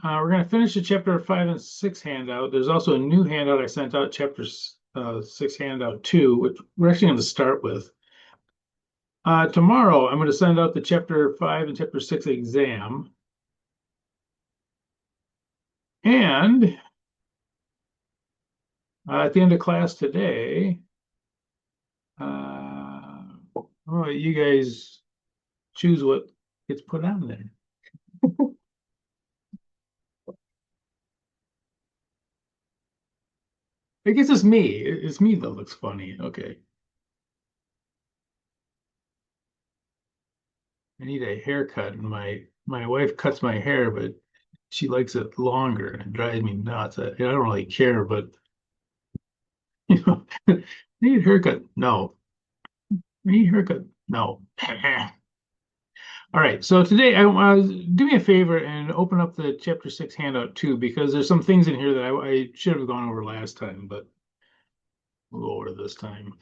We're going to finish the chapter 5 and 6 handout. There's also a new handout I sent out, chapter 6 handout 2, which we're actually going to start with. Tomorrow, I'm going to send out the chapter 5 and chapter 6 exam. And at the end of class today, you guys choose what gets put on there. I guess it's me. It's me that looks funny. Okay. I need a haircut, and my wife cuts my hair, but she likes it longer, and it drives me nuts. I don't really care, but need a haircut? No. Need a haircut? No. All right. So today, do me a favor and open up the chapter 6 handout too, because there's some things in here that I should have gone over last time, but we'll go over this time.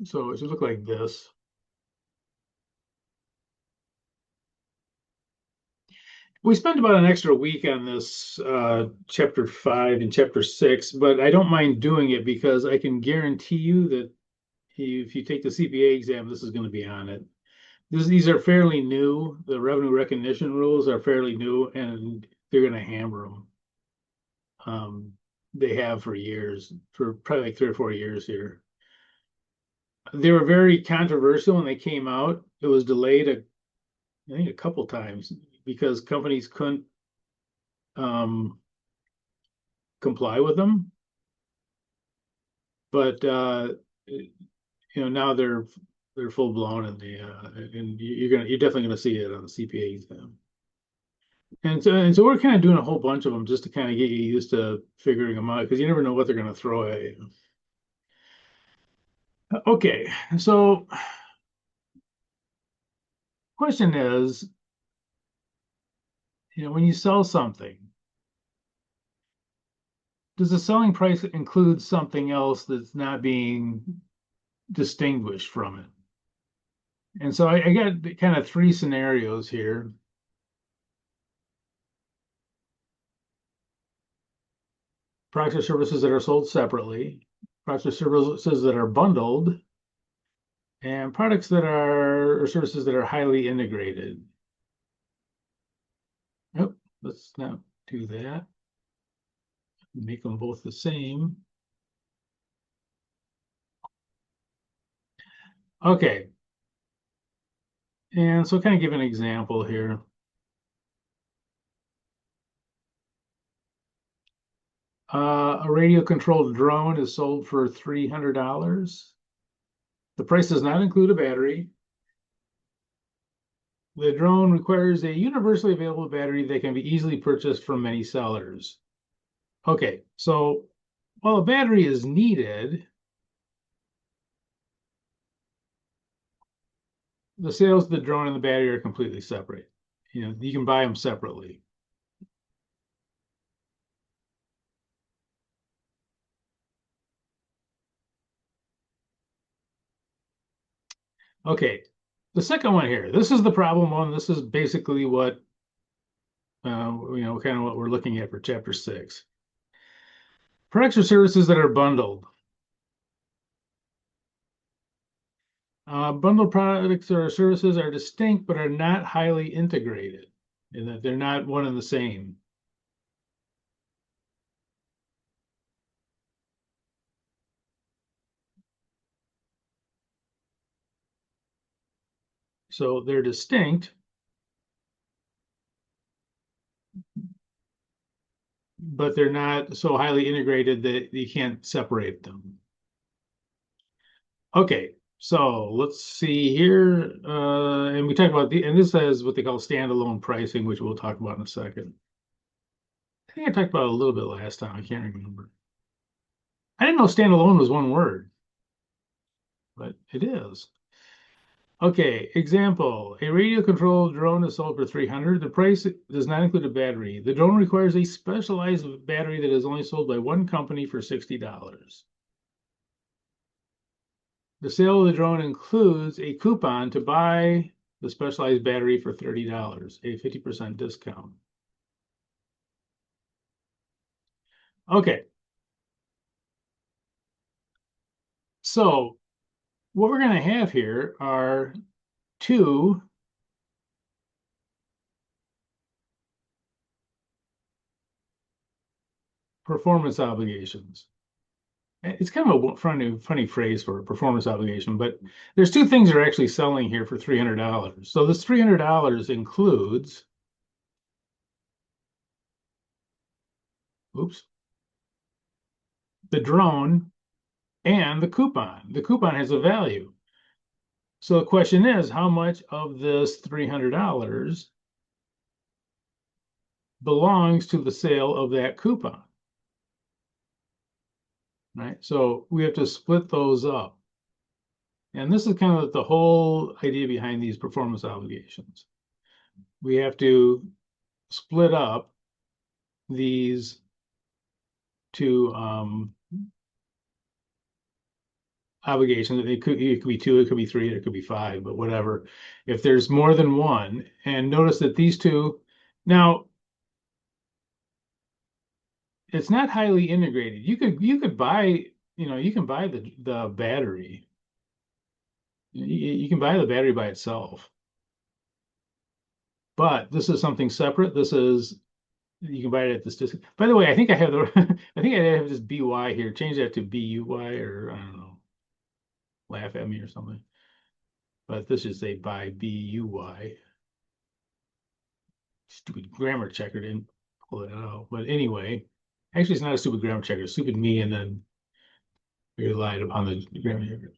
So it should look like this. We spent about an extra week on this chapter 5 and chapter 6, but I don't mind doing it because I can guarantee you that if you take the CPA exam, this is going to be on it. These are fairly new. The revenue recognition rules are fairly new, and they're going to hammer them. They have for years, for probably like 3 or 4 years here. They were very controversial when they came out. It was delayed, I think, a couple times because companies couldn't comply with them. But now they're full blown, and you're definitely gonna see it on the CPA exam. And so we're kind of doing a whole bunch of them just to kind of get you used to figuring them out because you never know what they're gonna throw at you. Okay, so question is, when you sell something, does the selling price include something else that's not being distinguished from it? And so I got kind of 3 scenarios here. Products or services that are sold separately, products or services that are bundled, and products that are or services that are highly integrated. Nope, let's not do that. Make them both the same. Okay. And so kind of give an example here. A radio-controlled drone is sold for $300. The price does not include a battery. The drone requires a universally available battery that can be easily purchased from many sellers. Okay, so while a battery is needed, the sales of the drone and the battery are completely separate. You can buy them separately. Okay, the second one here, this is the problem one. This is basically what, kind of what we're looking at for chapter 6. Products or services that are bundled. Bundled products or services are distinct but are not highly integrated in that they're not one and the same. So they're distinct, but they're not so highly integrated that you can't separate them. Okay, so let's see here. And we talked about and this is what they call standalone pricing, which we'll talk about in a second. I think I talked about it a little bit last time. I can't remember. I didn't know standalone was one word, but it is. Okay, example. A radio-controlled drone is sold for $300. The price does not include a battery. The drone requires a specialized battery that is only sold by one company for $60. The sale of the drone includes a coupon to buy the specialized battery for $30, a 50% discount. Okay. So what we're going to have here are two performance obligations. It's kind of a funny phrase for a performance obligation, but there's two things that are actually selling here for $300. So this $300 includes, oops, the drone and the coupon. The coupon has a value. So the question is, how much of this $300 belongs to the sale of that coupon? Right? So we have to split those up. And this is kind of the whole idea behind these performance obligations. We have to split up these two obligations. It could be two, it could be three, it could be five, but whatever. If there's more than one, and notice that these two, now it's not highly integrated. You could buy, you can buy the battery. You can buy the battery by itself. But this is something separate. This is, you can buy it at this discount. By the way, I think I have I think I have this BY here. Change that to BUY, or I don't know, laugh at me or something. But this is a buy BUY. Stupid grammar checker didn't pull it out. But anyway, actually, it's not a stupid grammar checker. It's stupid me, and then we relied upon the grammar checker.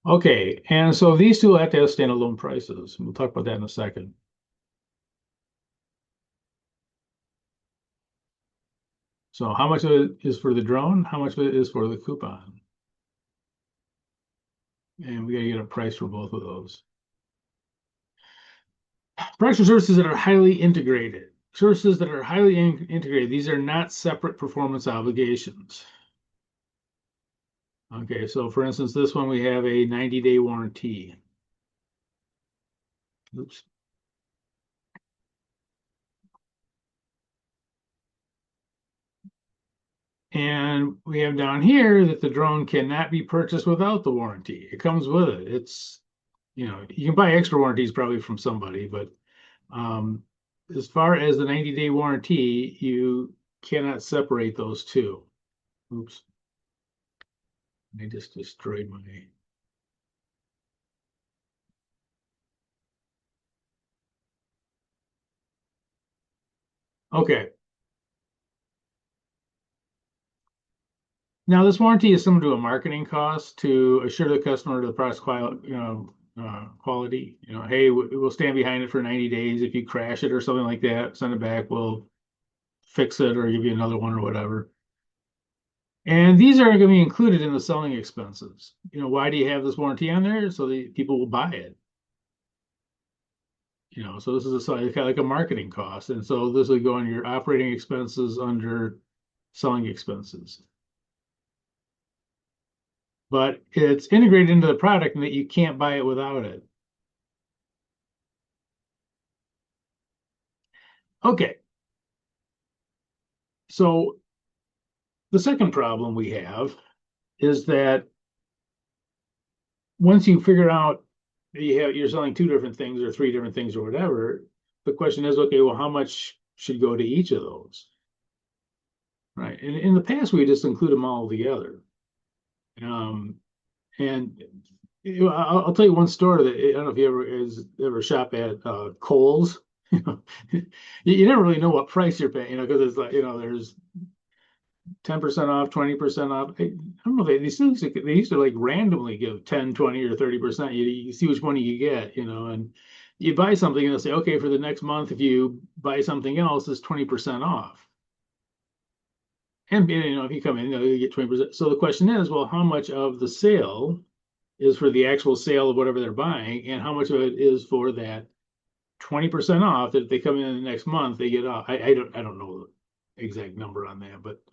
Okay, and so these two have to have standalone prices. We'll talk about that in a second. So how much of it is for the drone? How much of it is for the coupon? And we got to get a price for both of those. Products or services that are highly integrated. Services that are highly integrated, these are not separate performance obligations. Okay, so for instance, this one we have a 90-day warranty. Oops. And we have down here that the drone cannot be purchased without the warranty. It comes with it. It's, you can buy extra warranties probably from somebody, but as far as the 90-day warranty, you cannot separate those two. Oops. I just destroyed my. Okay. Now, this warranty is similar to a marketing cost to assure the customer the product's quality. Hey, we'll stand behind it for 90 days. If you crash it or something like that, send it back. We'll fix it or give you another one or whatever. And these are going to be included in the selling expenses. Why do you have this warranty on there? So that people will buy it. So this is kind of like a marketing cost. And so this will go on your operating expenses under selling expenses. But it's integrated into the product and that you can't buy it without it. Okay. So the second problem we have is that once you figure out that you're selling two different things or three different things or whatever, the question is, okay, well, how much should go to each of those? Right. And in the past, we just include them all together. And I'll tell you one story that I don't know if you ever shop at Kohl's. You never really know what price you're paying, because it's like, there's 10% off, 20% off. I don't know, they used to like randomly give 10, 20, or 30%. You see which one you get, and you buy something and they'll say, okay, for the next month, if you buy something else, it's 20% off. And if you come in, you get 20%. So the question is, well, how much of the sale is for the actual sale of whatever they're buying, and how much of it is for that 20% off that if they come in the next month, they get off? I don't know the exact number on that, but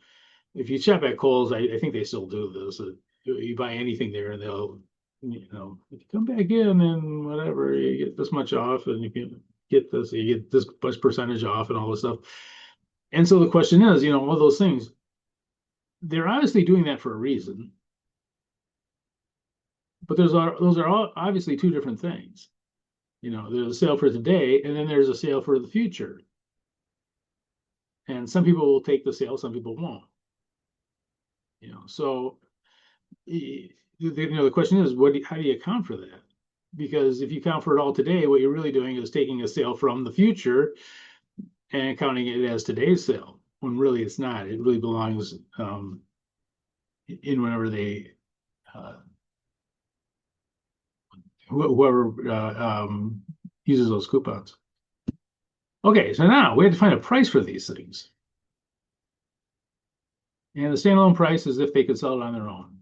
if you shop at Kohl's, I think they still do this. You buy anything there, and they'll you know, if you come back in and whatever, you get this much off, and you can get this, you get this much percentage off, and all this stuff. And so the question is, you know, all those things, they're obviously doing that for a reason, but those are all obviously two different things. You know, there's a sale for today, and then there's a sale for the future. And some people will take the sale, some people won't. You know, so you know, the question is, how do you account for that? Because if you account for it all today, what you're really doing is taking a sale from the future and counting it as today's sale, when really it's not. It really belongs in whenever they whoever uses those coupons. Okay, so now we have to find a price for these things. And the standalone price is if they could sell it on their own.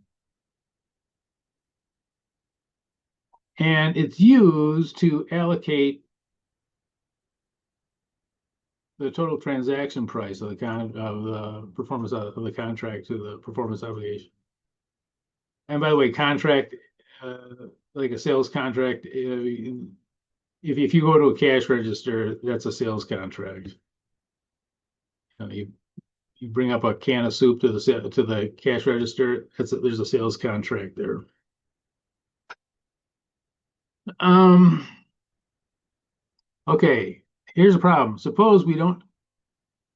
And it's used to allocate the total transaction price of the performance of the contract to the performance obligation. And by the way, contract, like a sales contract, if you go to a cash register, that's a sales contract. You know, you bring up a can of soup to the cash register. There's a sales contract there. Okay, here's a problem. Suppose we don't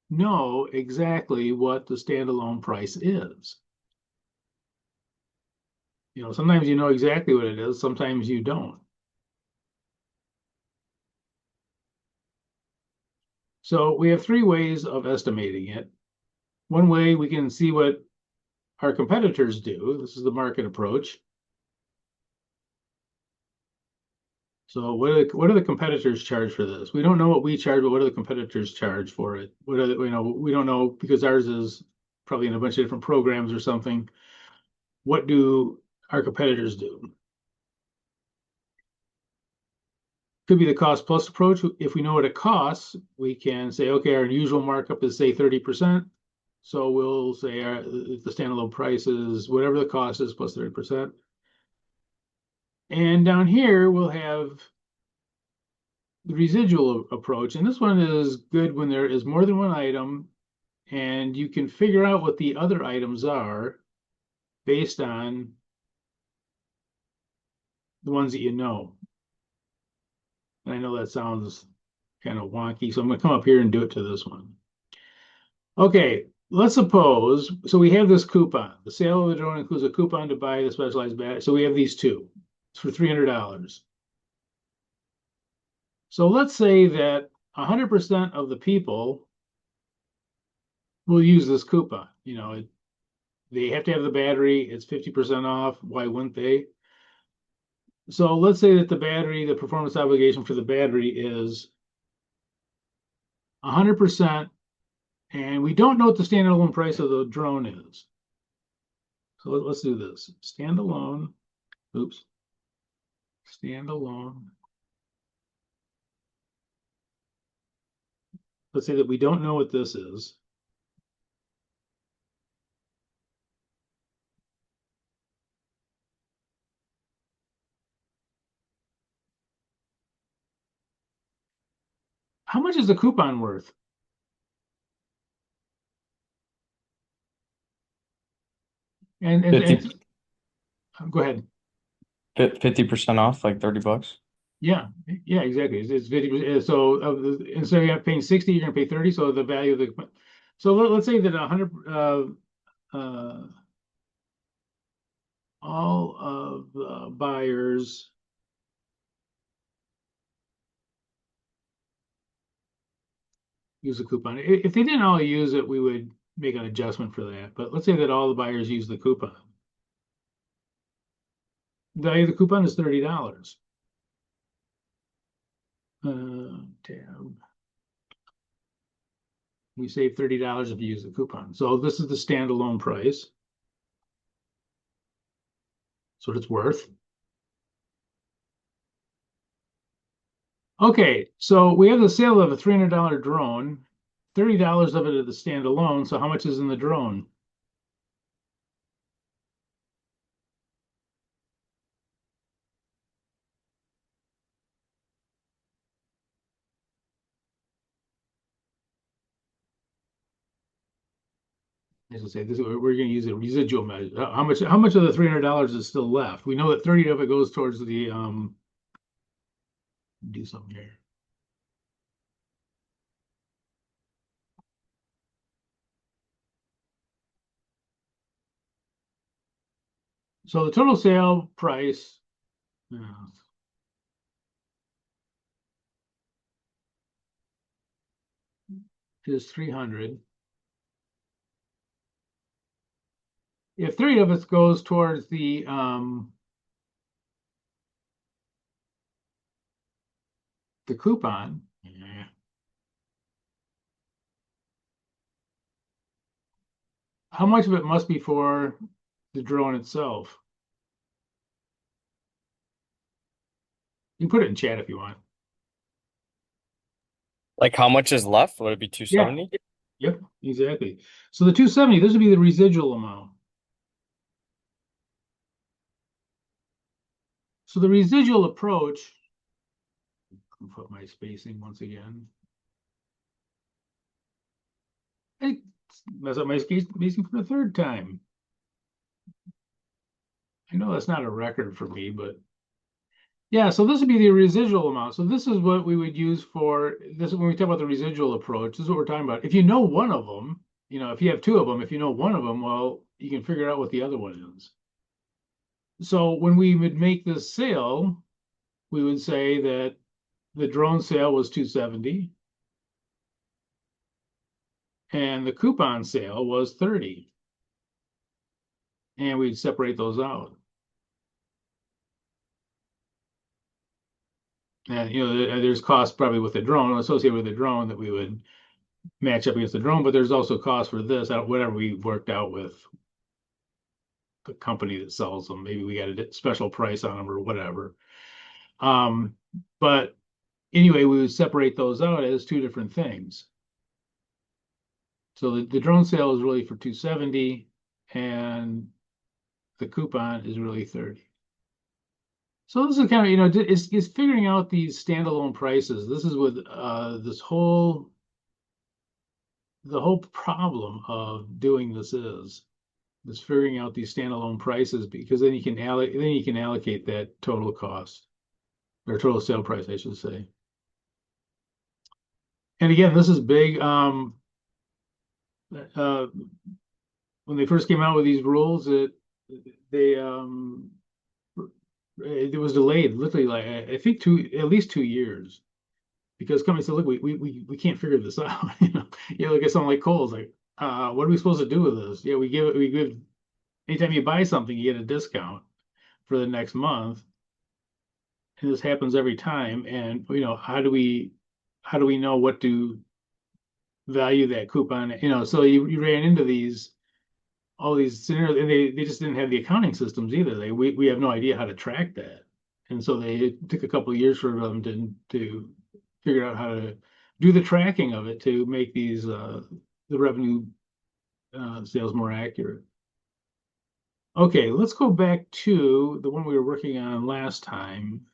know exactly what the standalone price is. You know, sometimes you know exactly what it is, sometimes you don't. So we have three ways of estimating it. One way, we can see what our competitors do. This is the market approach. So what do the competitors charge for this? We don't know what we charge, but what do the competitors charge for it? What are you know, we don't know because ours is probably in a bunch of different programs or something. What do our competitors do? Could be the cost plus approach. If we know what it costs, we can say, okay, our usual markup is say 30%. So we'll say the standalone price is whatever the cost is plus 30%. And down here, we'll have the residual approach. And this one is good when there is more than one item and you can figure out what the other items are based on the ones that you know. And I know that sounds kind of wonky, so I'm going to come up here and do it to this one. Okay, let's suppose, so we have this coupon. The sale of the drone includes a coupon to buy the specialized battery. So we have these two. It's for $300. So let's say that 100% of the people will use this coupon. You know, they have to have the battery. It's 50% off. Why wouldn't they? So let's say that the performance obligation for the battery is 100%, and we don't know what the standalone price of the drone is. So let's do this. Standalone, oops, standalone. Let's say that we don't know what this is. How much is the coupon worth? And 50, go ahead. 50% off, like $30. Yeah, exactly. It's 50%. So instead of paying 60, you're going to pay 30. So the value of the, so let's say that 100, all of the buyers use a coupon. If they didn't all use it, we would make an adjustment for that. But let's say that all the buyers use the coupon. The value of the coupon is $30. Tab. We save $30 if you use the coupon. So this is the standalone price. That's what it's worth. Okay, so we have the sale of a $300 drone. $30 of it is the standalone. So how much is in the drone? as I say, this is we're going to use a residual measure. How much of the $300 is still left? We know that 30 of it goes towards the do something here. So the total sale price is 300. If 30 of it goes towards the coupon, how much of it must be for the drone itself? You can put it in chat if you want. Like how much is left? Would it be Yeah. 270? Yep, exactly. So the 270, this would be the residual amount. So the residual approach, I'll put my spacing once again. I mess up my spacing for the third time. I know that's not a record for me, but yeah, so this would be the residual amount. So this is what we would use for this when we talk about the residual approach. This is what we're talking about. If you know one of them, if you have two of them, if you know one of them, well, you can figure out what the other one is. So when we would make this sale, we would say that the drone sale was 270 and the coupon sale was 30. And we'd separate those out. And there's costs probably with the drone associated with the drone that we would match up against the drone, but there's also costs for this, whatever we worked out with the company that sells them. Maybe we got a special price on them or whatever. But anyway, we would separate those out as two different things. So the drone sale is really for 270 and the coupon is really 30. So this is kind of, is figuring out these standalone prices. This is with the whole problem of doing this is figuring out these standalone prices, because then you can allocate that total cost or total sale price, I should say. And again, this is big. When they first came out with these rules, it was delayed literally, like I think at least 2 years, because companies said, look, we can't figure this out. You look at something like Kohl's, like, what are we supposed to do with this? Yeah, we give anytime you buy something, you get a discount for the next month. And this happens every time. And how do we know what to value that coupon? So you ran into all these scenarios, and they just didn't have the accounting systems either. We have no idea how to track that. And so it took a couple of years for them to figure out how to do the tracking of it to make these the revenue sales more accurate. Okay, let's go back to the one we were working on last time,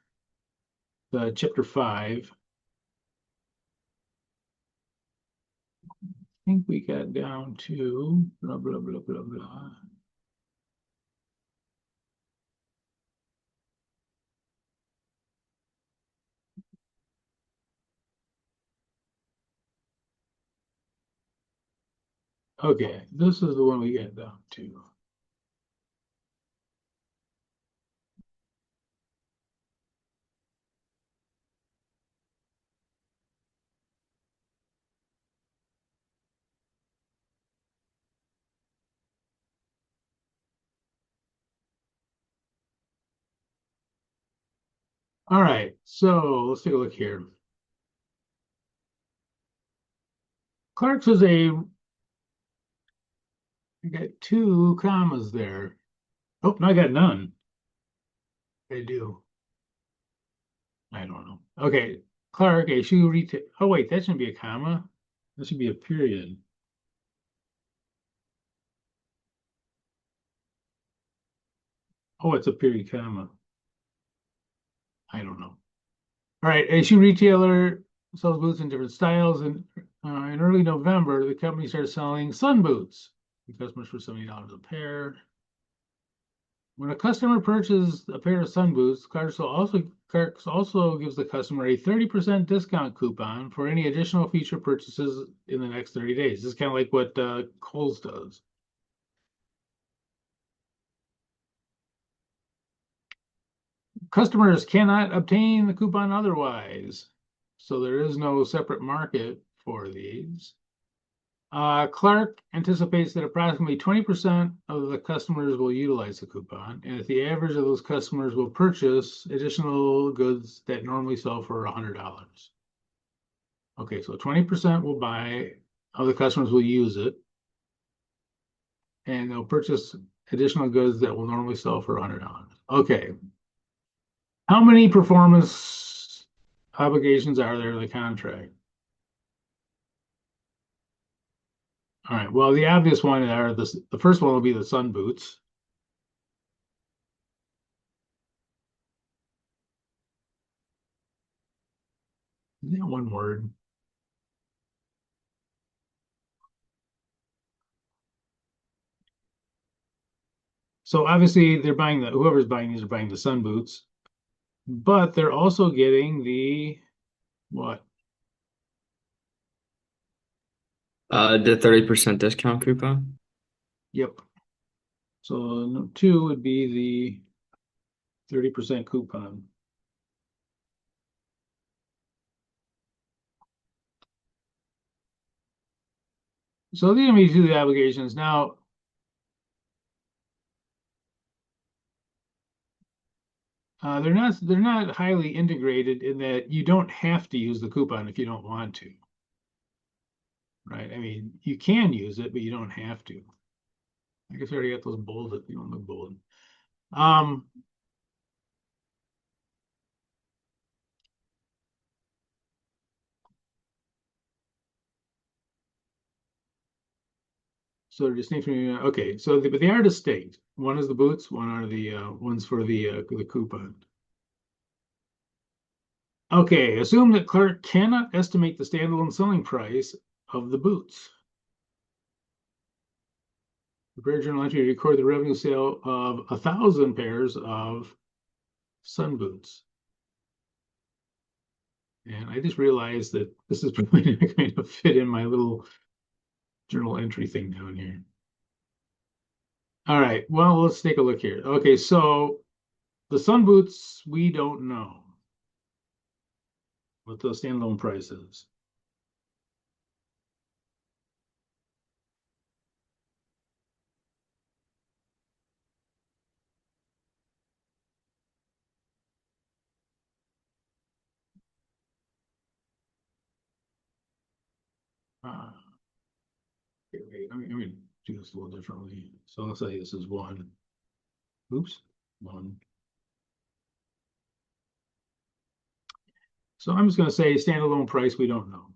the chapter 5. I think we got down to blah, blah, blah, blah, blah. Okay, this is the one we got down to. All right, so let's take a look here. Clark's is I got 2 commas there. Oh, no, I got none. I do. I don't know. Okay, Clark, a shoe retail. Oh, wait, that shouldn't be a comma. That should be a period. Oh, it's a period comma. I don't know. All right, a shoe retailer sells boots in different styles, and in early November, the company started selling sun boots. customers for $70 a pair. When a customer purchases a pair of sun boots, Clarks also gives the customer a 30% discount coupon for any additional feature purchases in the next 30 days. This is kind of like what Kohl's does. Customers cannot obtain the coupon otherwise, so there is no separate market for these. Clark anticipates that approximately 20% of the customers will utilize the coupon, and that the average of those customers will purchase additional goods that normally sell for $100. Okay, so 20% will buy, of the customers will use it, and they'll purchase additional goods that will normally sell for $100. Okay. How many performance obligations are there in the contract? All right, well, the obvious one are the first one will be the sun boots. Yeah, one word. So obviously they're buying whoever's buying these are buying the sun boots, but they're also getting the what? The 30% discount coupon. Yep. So 2 would be the 30% coupon. So these are going to be the obligations. Now, they're not highly integrated in that you don't have to use the coupon if you don't want to. Right? I mean, you can use it, but you don't have to. I guess I already got those bolded. You don't look bold. So distinction. Okay, so but they are distinct. One is the boots. One are the ones for the coupon. Okay, assume that Clark cannot estimate the standalone selling price of the boots. Prepare journal entry to record the revenue sale of 1,000 pairs of sun boots. And I just realized that this is probably not going to fit in my little journal entry thing down here. All right, well, let's take a look here. Okay, so the sun boots, we don't know what the standalone price is. Okay, wait, let me do this a little differently. So let's say this is 1. Oops, 1. So I'm just going to say standalone price, we don't know.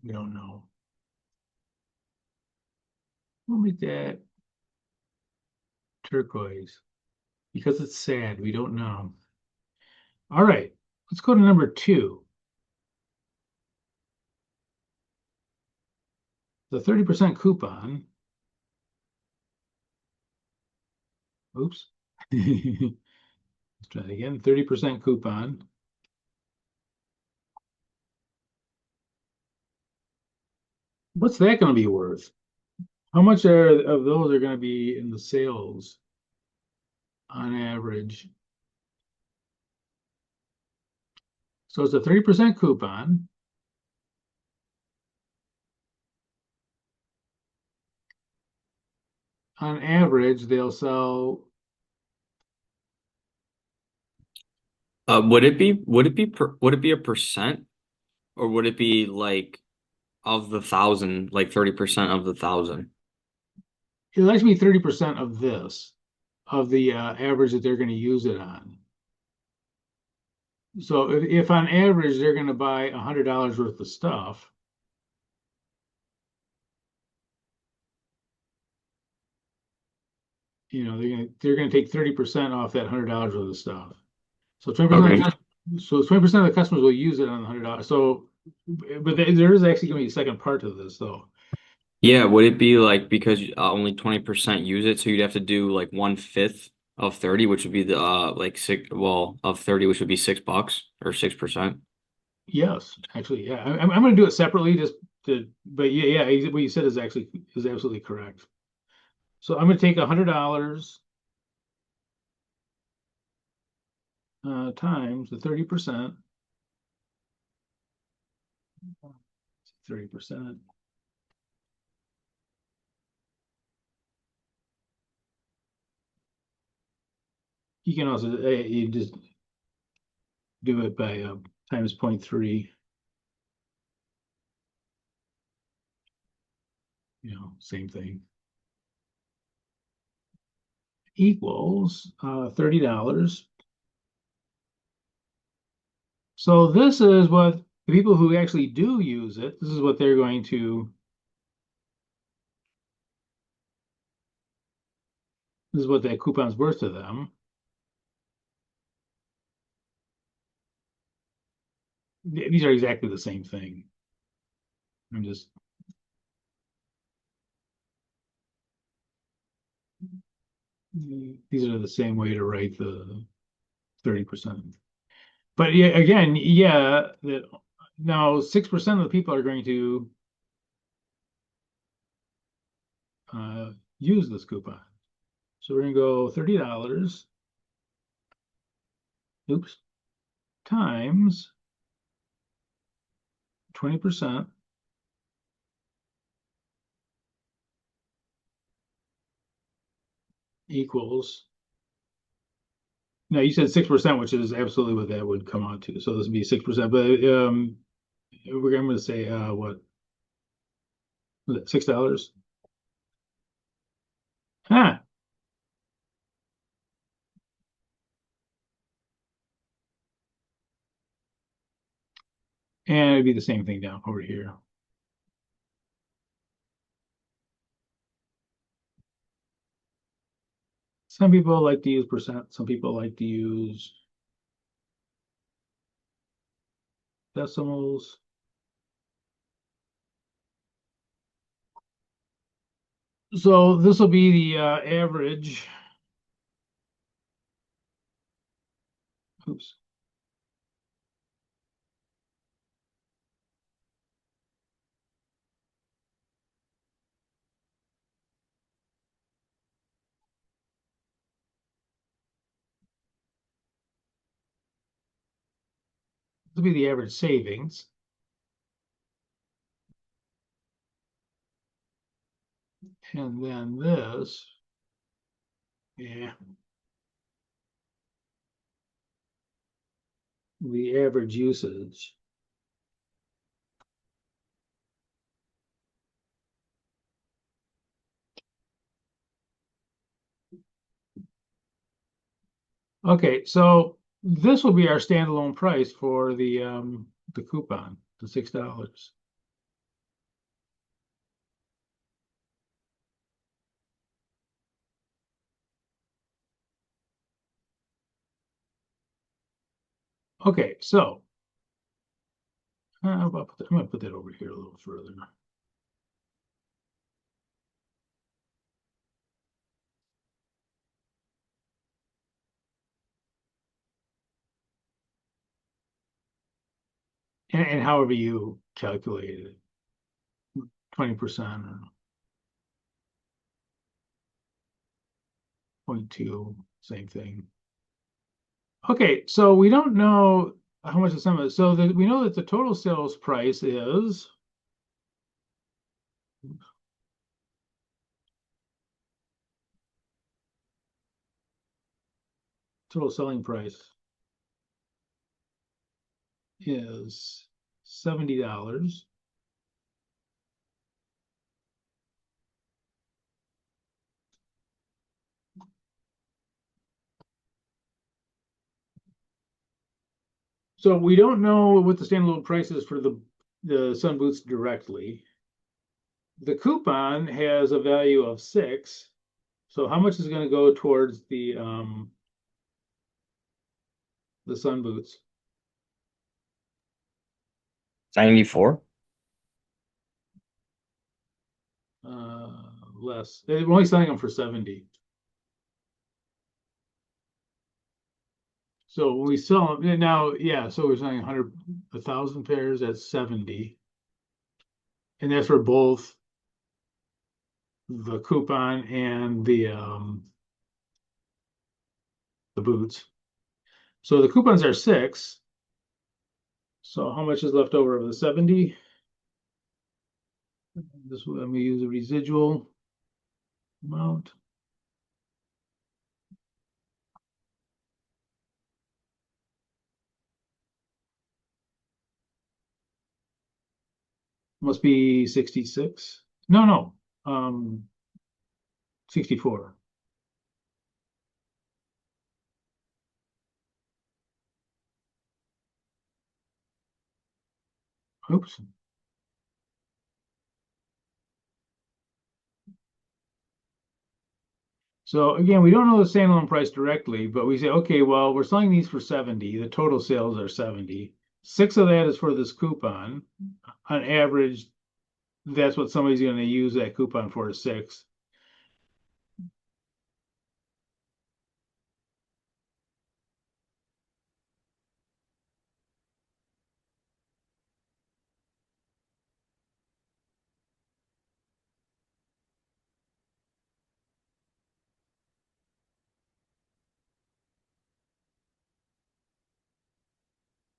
We don't know. We'll make that turquoise because it's sad. We don't know. All right, let's go to number 2. The 30% coupon. Oops. Let's try it again. 30% coupon. What's that going to be worth? How much of those are going to be in the sales on average? So it's a 3% coupon. On average, they'll sell. Would it be a percent, or would it be like of the 1,000, like 30% of the 1,000? It likes to be 30% of this, of the average that they're going to use it on. So if on average they're going to buy $100 worth of stuff, you know, they're gonna take 30% off that $100 worth of stuff. So 20% Okay. so 20% of the customers will use it on the $100. So, but there is actually going to be a second part to this, though. Yeah, would it be like because only 20% use it, so you'd have to do like 1/5 of 30, which would be the like six, well, of 30, which would be $6 or 6%. Yes, actually, yeah. I'm going to do it separately, just to, but yeah, what you said is absolutely correct. So I'm going to take $100 times the 30%. 30%. You can also you just do it by times 0.3. You know, same thing. Equals $30. So this is what the people who actually do use it, this is what they're going to, this is what that coupon's worth to them. These are exactly the same thing. I'm just, these are the same way to write the 30%. But yeah, again, yeah, that now 6% of the people are going to use this coupon. So we're going to go $30, oops, times 20% equals, now you said 6%, which is absolutely what that would come out to. So this would be 6%, but I'm going to say what was it, $6? Ah, and it'd be the same thing down over here. Some people like to use percent. Some people like to use decimals. So this will be the average. Oops. This will be the average savings. And then this, yeah, the average usage. Okay, so this will be our standalone price for the coupon, the $6. Okay, so I'm gonna put that over here a little further. And however you calculate it, 20% or 0.2, same thing. Okay, so we don't know how much the sum is. So we know that the total sales price is total selling price is $70. So we don't know what the standalone price is for the sun boots directly. The coupon has a value of 6. So how much is gonna go towards the sun boots? 94. Less. We're only selling them for 70. So when we sell them now, yeah, so we're selling 1,000 pairs at 70. And that's for both the coupon and the boots. So the coupons are 6. So how much is left over of the 70? This will let me use a residual amount. Must be 66. No, 64. Oops. So again, we don't know the standalone price directly, but we say, okay, well, we're selling these for 70. The total sales are 70. 6 of that is for this coupon. On average, that's what somebody's going to use that coupon for, is 6.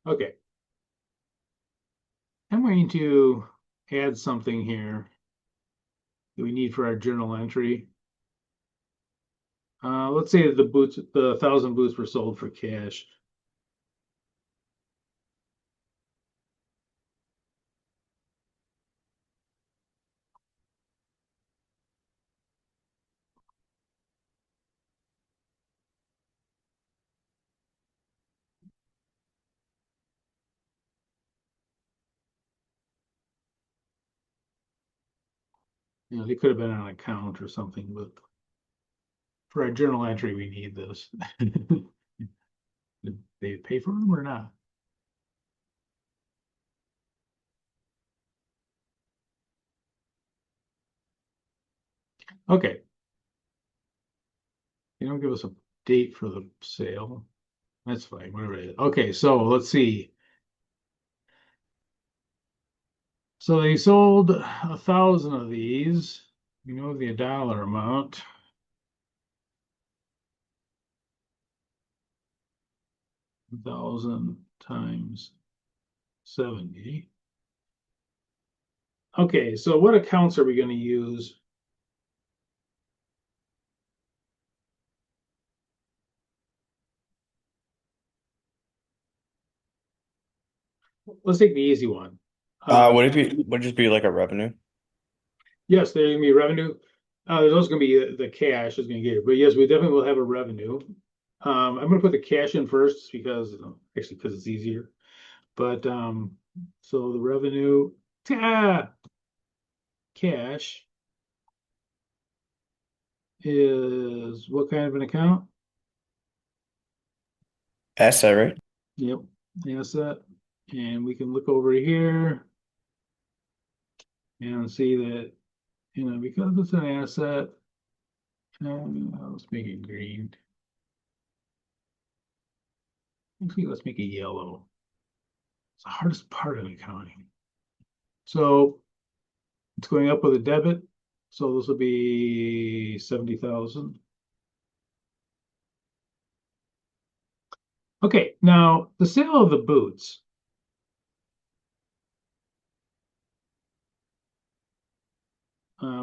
Okay. I'm going to add something here that we need for our journal entry. Let's say that the 1,000 boots were sold for cash. They could have been on an account or something, but for our journal entry, we need this. Did they pay for them or not? Okay. They don't give us a date for the sale. That's fine, whatever it is. Okay, so let's see. So they sold 1,000 of these. You know the dollar amount. 1,000 times 70. Okay, so what accounts are we going to use? Let's take the easy one. Would it just be like a revenue? Yes, there's gonna be revenue. There's also gonna be the cash is gonna get it, but yes, we definitely will have a revenue. I'm gonna put the cash in first because actually because it's easier. But so the revenue, cash is what kind of an account? Asset, right? Yep, asset. And we can look over here and see that, because it's an asset, let's make it green. Actually, let's make it yellow. It's the hardest part of accounting. So it's going up with a debit. So this will be 70,000. Okay, now the sale of the boots.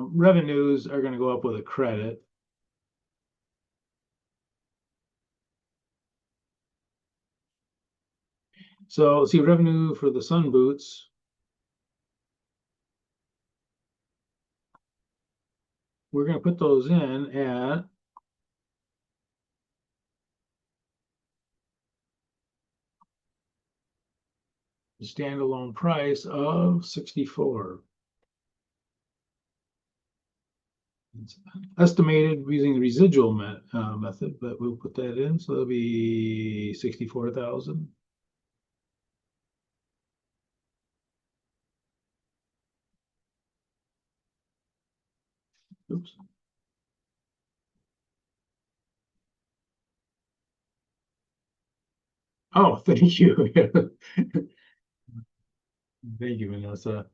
Revenues are going to go up with a credit. So let's see, revenue for the sun boots. We're going to put those in at the standalone price of 64. It's estimated using the residual method, but we'll put that in, so it'll be 64,000. Oops. Oh, thank you. Thank you, Vanessa.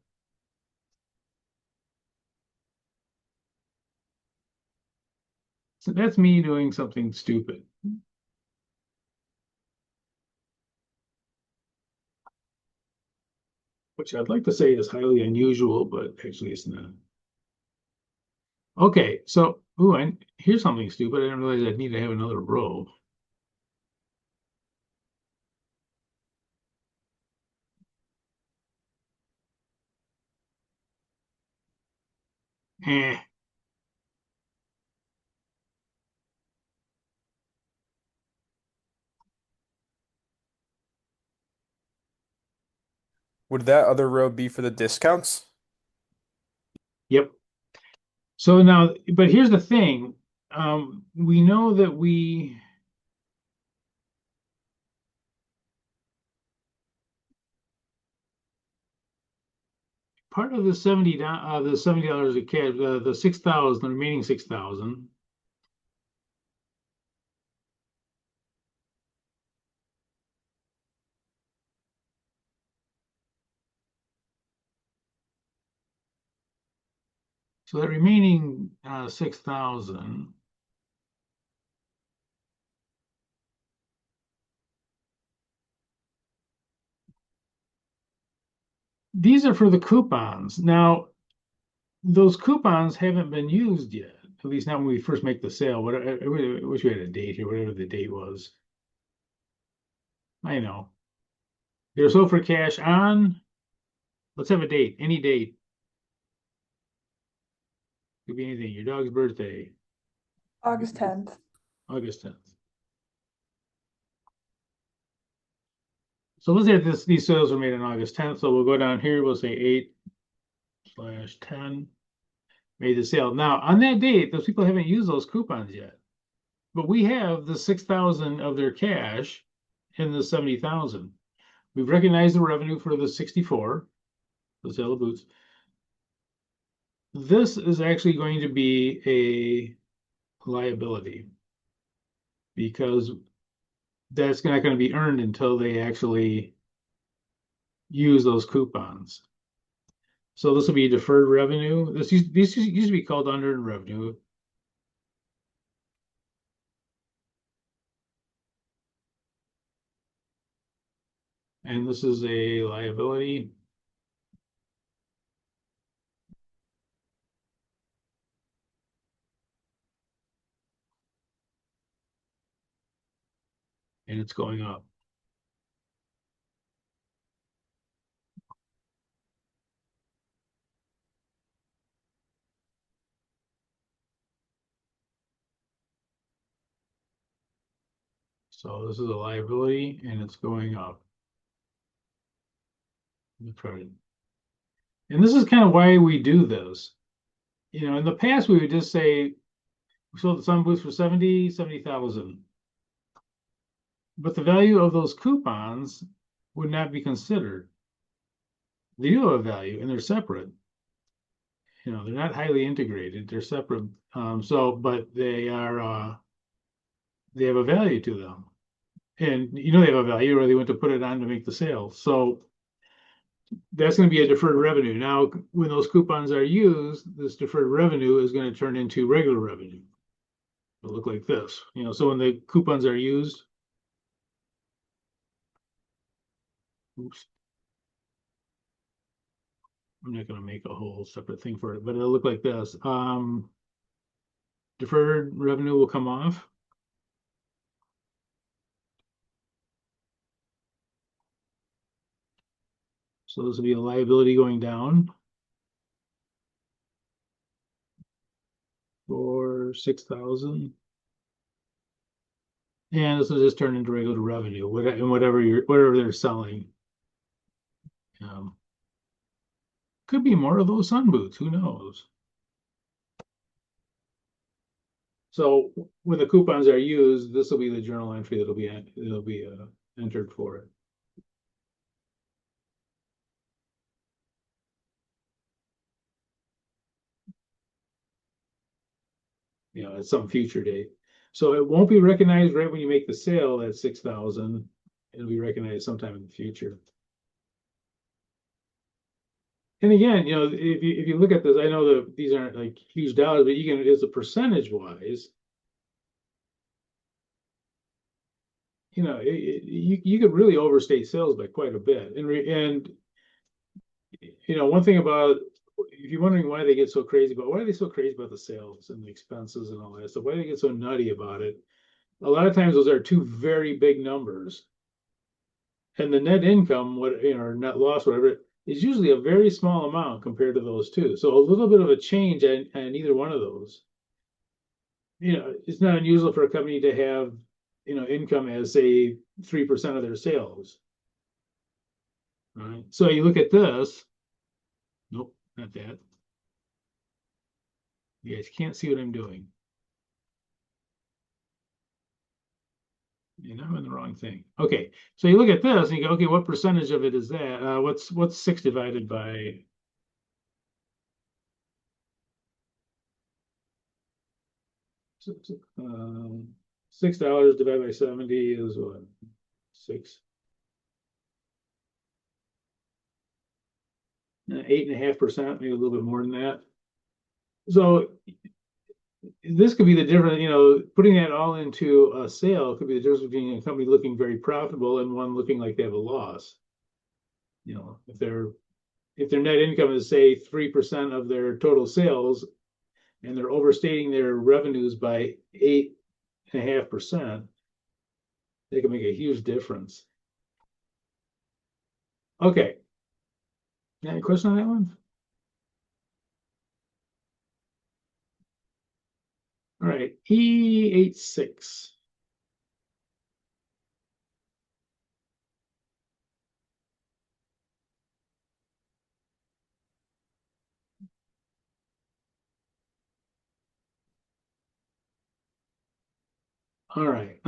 So that's me doing something stupid. Which I'd like to say is highly unusual, but actually it's not. Okay, so, ooh, here's something stupid. I didn't realize I'd need to have another row. Eh, Would that other row be for the discounts? yep. So now, but here's the thing. We know that part of the $70 of cash, the 6,000, the remaining 6,000. So that remaining 6,000. These are for the coupons. Now, those coupons haven't been used yet. At least not when we first make the sale. What I wish we had a date here, whatever the date was. I know. They're sold for cash on. Let's have a date. Any date. Could be anything. Your dog's birthday, August 10th. August 10th. So let's say these sales were made on August 10th. So we'll go down here. We'll say 8/10 made the sale. Now on that date, those people haven't used those coupons yet, but we have the 6,000 of their cash in the 70,000. We've recognized the revenue for the 64, the sale of boots. This is actually going to be a liability because that's not going to be earned until they actually use those coupons. So this will be deferred revenue. These used to be called unearned revenue. And this is a liability. And it's going up. So this is a liability and it's going up. And this is kind of why we do this. You know, in the past, we would just say we sold some boots for 70,000. But the value of those coupons would not be considered. They do have a value and they're separate. You know, they're not highly integrated, they're separate. But they are they have a value to them. And you know they have a value or they went to put it on to make the sale. So that's going to be a deferred revenue. Now, when those coupons are used, this deferred revenue is going to turn into regular revenue. It'll look like this. You know, so when the coupons are used, oops, I'm not going to make a whole separate thing for it, but it'll look like this. Deferred revenue will come off. So this will be a liability going down for 6,000. And this will just turn into regular revenue, whatever they're selling. Could be more of those sun boots, who knows? So when the coupons are used, this will be the journal entry that'll be entered for it. You know, at some future date. So it won't be recognized right when you make the sale at 6,000. It'll be recognized sometime in the future. And again, you know, if you look at this, I know that these aren't like huge dollars, but you can, as a percentage wise, you know, you could really overstate sales by quite a bit. And you know, one thing about, if you're wondering why they get so crazy, but why are they so crazy about the sales and the expenses and all that stuff? Why do they get so nutty about it? A lot of times those are two very big numbers. And the net income, what, you know, or net loss, whatever, is usually a very small amount compared to those two. So a little bit of a change in either one of those. You know, it's not unusual for a company to have, you know, income as say 3% of their sales. All right. So you look at this. Nope, not that. You guys can't see what I'm doing. You know, I'm in the wrong thing. Okay, so you look at this and you go, okay, what percentage of it is that? What's 6 divided by? $6 divided by 70 is what? 6. 8.5%, maybe a little bit more than that. So this could be the difference, you know, putting that all into a sale could be the difference between a company looking very profitable and one looking like they have a loss. You know, if their net income is say 3% of their total sales and they're overstating their revenues by 8.5%, they can make a huge difference. Okay. Any question on that one? All right, E86. All right,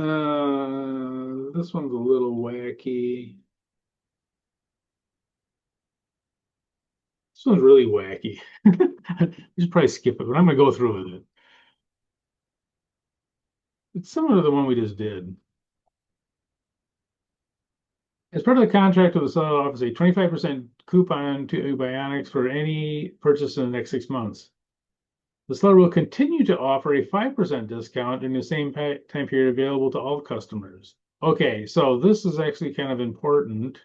this one's a little wacky. This one's really wacky. You should probably skip it, but I'm gonna go through with it. It's similar to the one we just did. As part of the contract with the seller offers a 25% coupon to Bionics for any purchase in the next 6 months. The seller will continue to offer a 5% discount in the same time period available to all customers. Okay, so this is actually kind of important.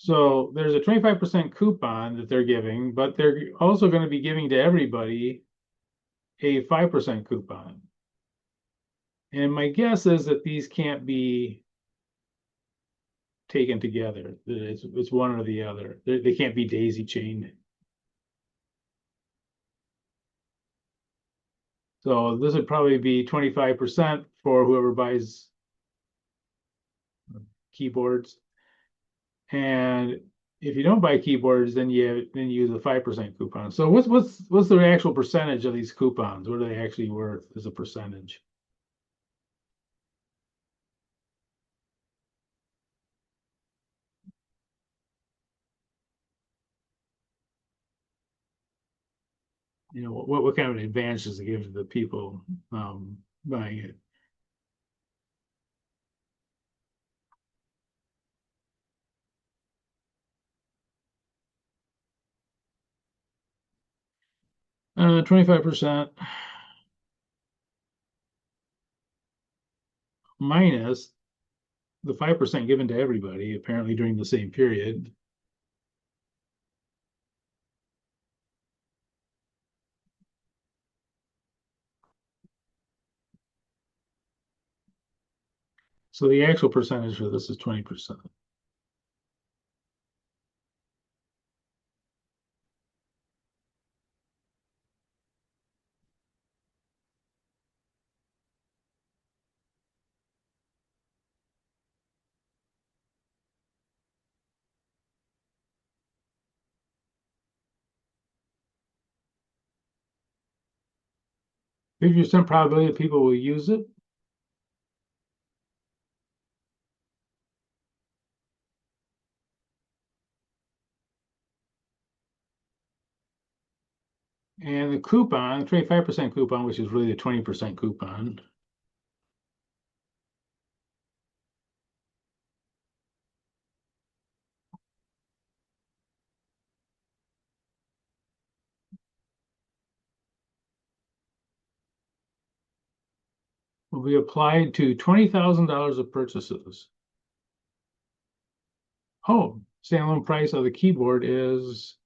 So there's a 25% coupon that they're giving, but they're also going to be giving to everybody a 5% coupon. And my guess is that these can't be taken together. It's one or the other. They can't be daisy chained. So this would probably be 25% for whoever buys keyboards. And if you don't buy keyboards, then you use a 5% coupon. So what's the actual percentage of these coupons? What are they actually worth as a percentage? You know, what kind of an advantage does it give to the people buying it? Uh, 25% minus the 5% given to everybody, apparently during the same period. So the actual percentage for this is 20%. 50% probability that people will use it. And the coupon, 25% coupon, which is really the 20% coupon. Will be applied to $20,000 of purchases. Oh, standalone price of the keyboard is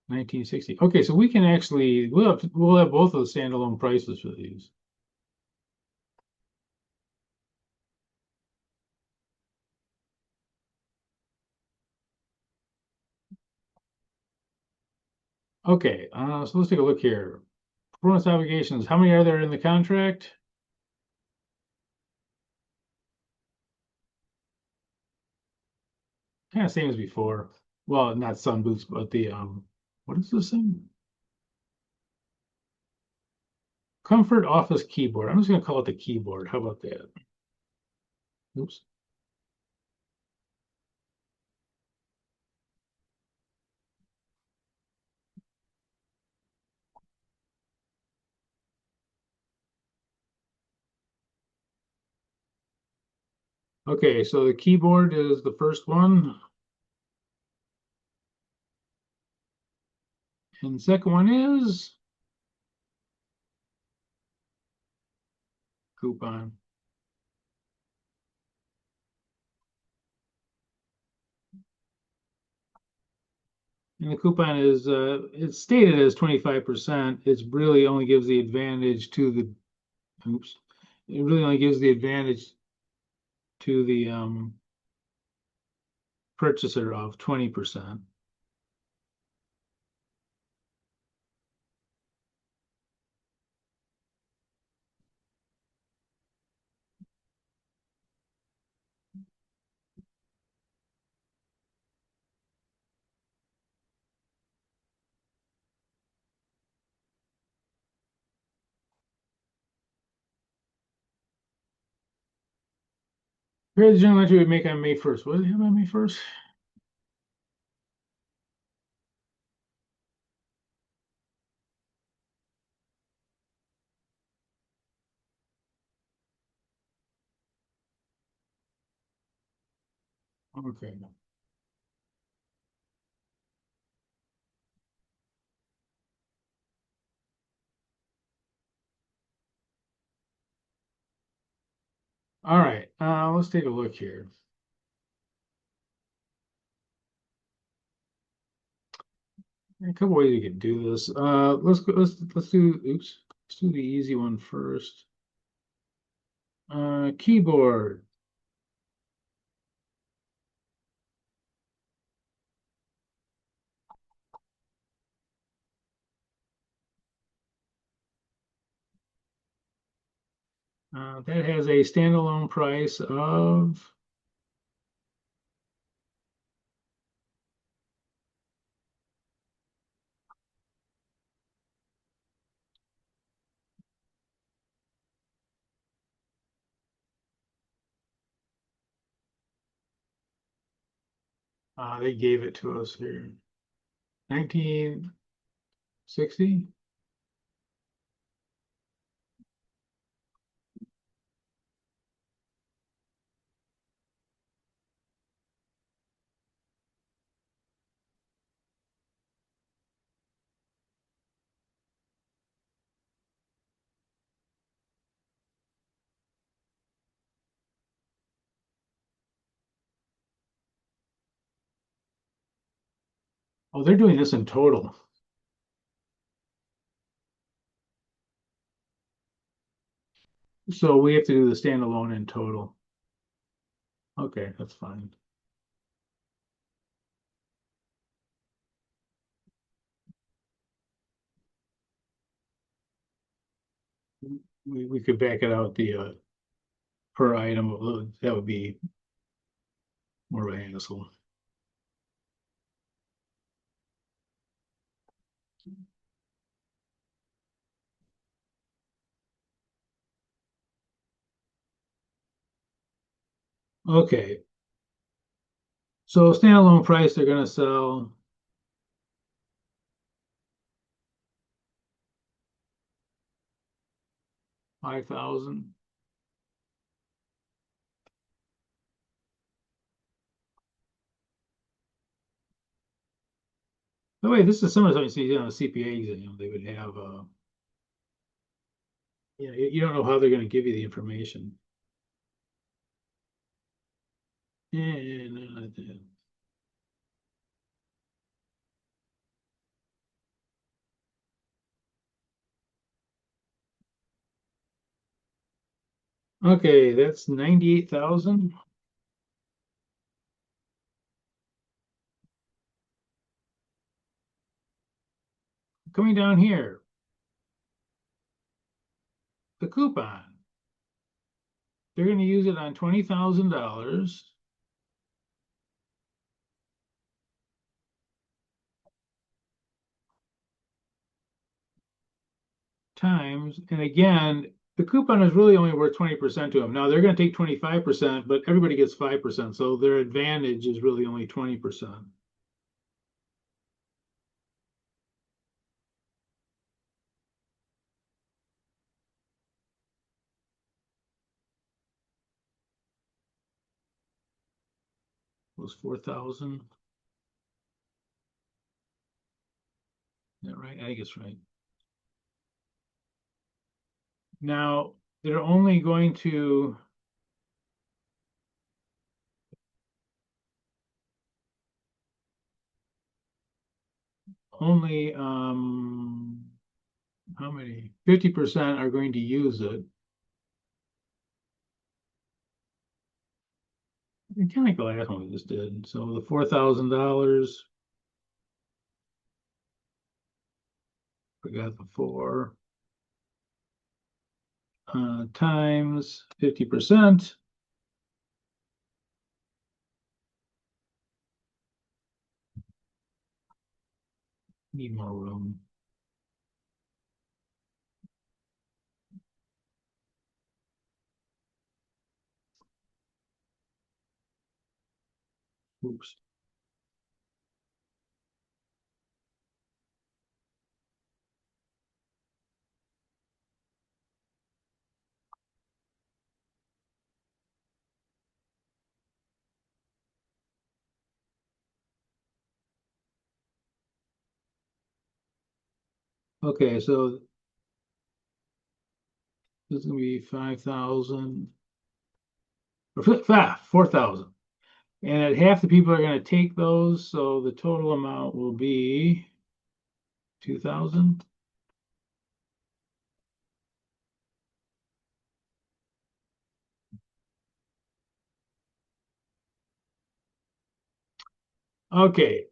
1960. Okay, so we can actually we'll have both of the standalone prices for these. Okay, so let's take a look here. Performance obligations. How many are there in the contract? Kind of same as before. Well, not sun boots, but the what is this thing? Comfort Office keyboard. I'm just going to call it the keyboard. How about that? Oops. Okay, so the keyboard is the first one. And the second one is coupon. And the coupon is it's stated as 25%. It's really only gives the advantage to the oops. It really only gives the advantage to the purchaser of 20%. Here the journal entry would make on May 1st. What did it have on May 1st? Okay. All right. Let's take a look here. A couple ways you can do this. Let's do oops. Let's do the easy one first. Keyboard. That has a standalone price of they gave it to us here. 1960. Oh, they're doing this in total. So we have to do the standalone in total. Okay, that's fine. We could back it out the per item. That would be more of a hassle. Okay. So standalone price, they're gonna sell. $5,000. By the way, this is similar to something you see on a CPA exam. They would have, you don't know how they're going to give you the information. Yeah, no, not that. Okay, that's 98,000. Coming down here, the coupon. They're going to use it on $20,000. Times, and again, the coupon is really only worth 20% to them. Now they're going to take 25%, but everybody gets 5%. So their advantage is really only 20%. Was 4,000. Is that right? I think it's right. Now, they're only going to only how many? 50% are going to use it. Kind of like the last one we just did. So the $4,000. Forgot the 4. Times 50%. Need more room. Oops. Okay, so this is gonna be 5,000 or 4,000. And at half the people are gonna take those, so the total amount will be 2,000. Okay.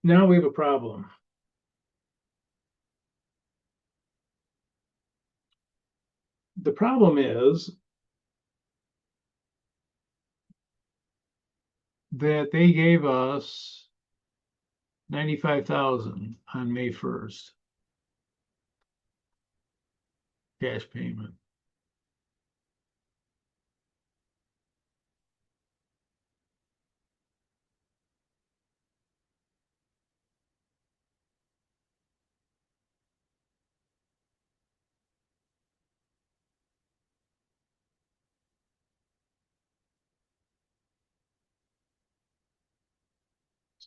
Now we have a problem. The problem is that they gave us 95,000 on May 1st. Cash payment.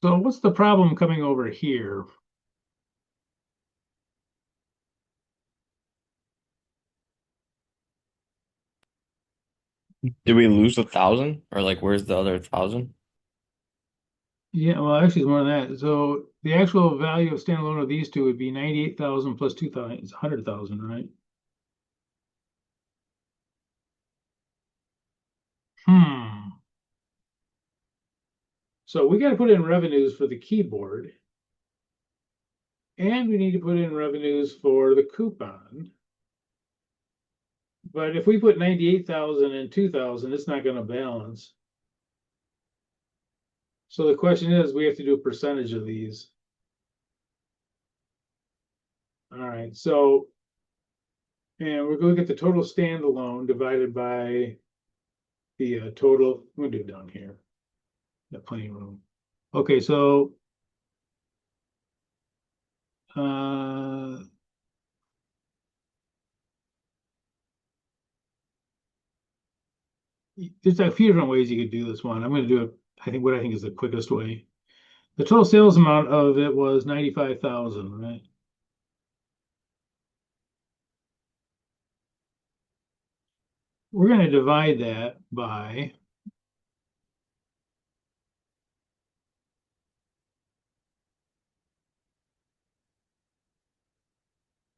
So what's the problem coming over here? Did we lose 1,000 or like where's the other 1,000? Yeah, well, actually, it's more than that. So the actual value of standalone of these two would be 98,000 plus 2,000. It's 100,000, right? So we got to put in revenues for the keyboard, and we need to put in revenues for the coupon. But if we put 98,000 and 2,000, it's not going to balance. So the question is, we have to do a percentage of these. All right, so And we're going to get the total standalone divided by the total. I'm gonna do it down here. Got plenty of room. Okay, so there's a few different ways you could do this one. I'm going to do it, I think, what I think is the quickest way. The total sales amount of it was 95,000, right? We're going to divide that by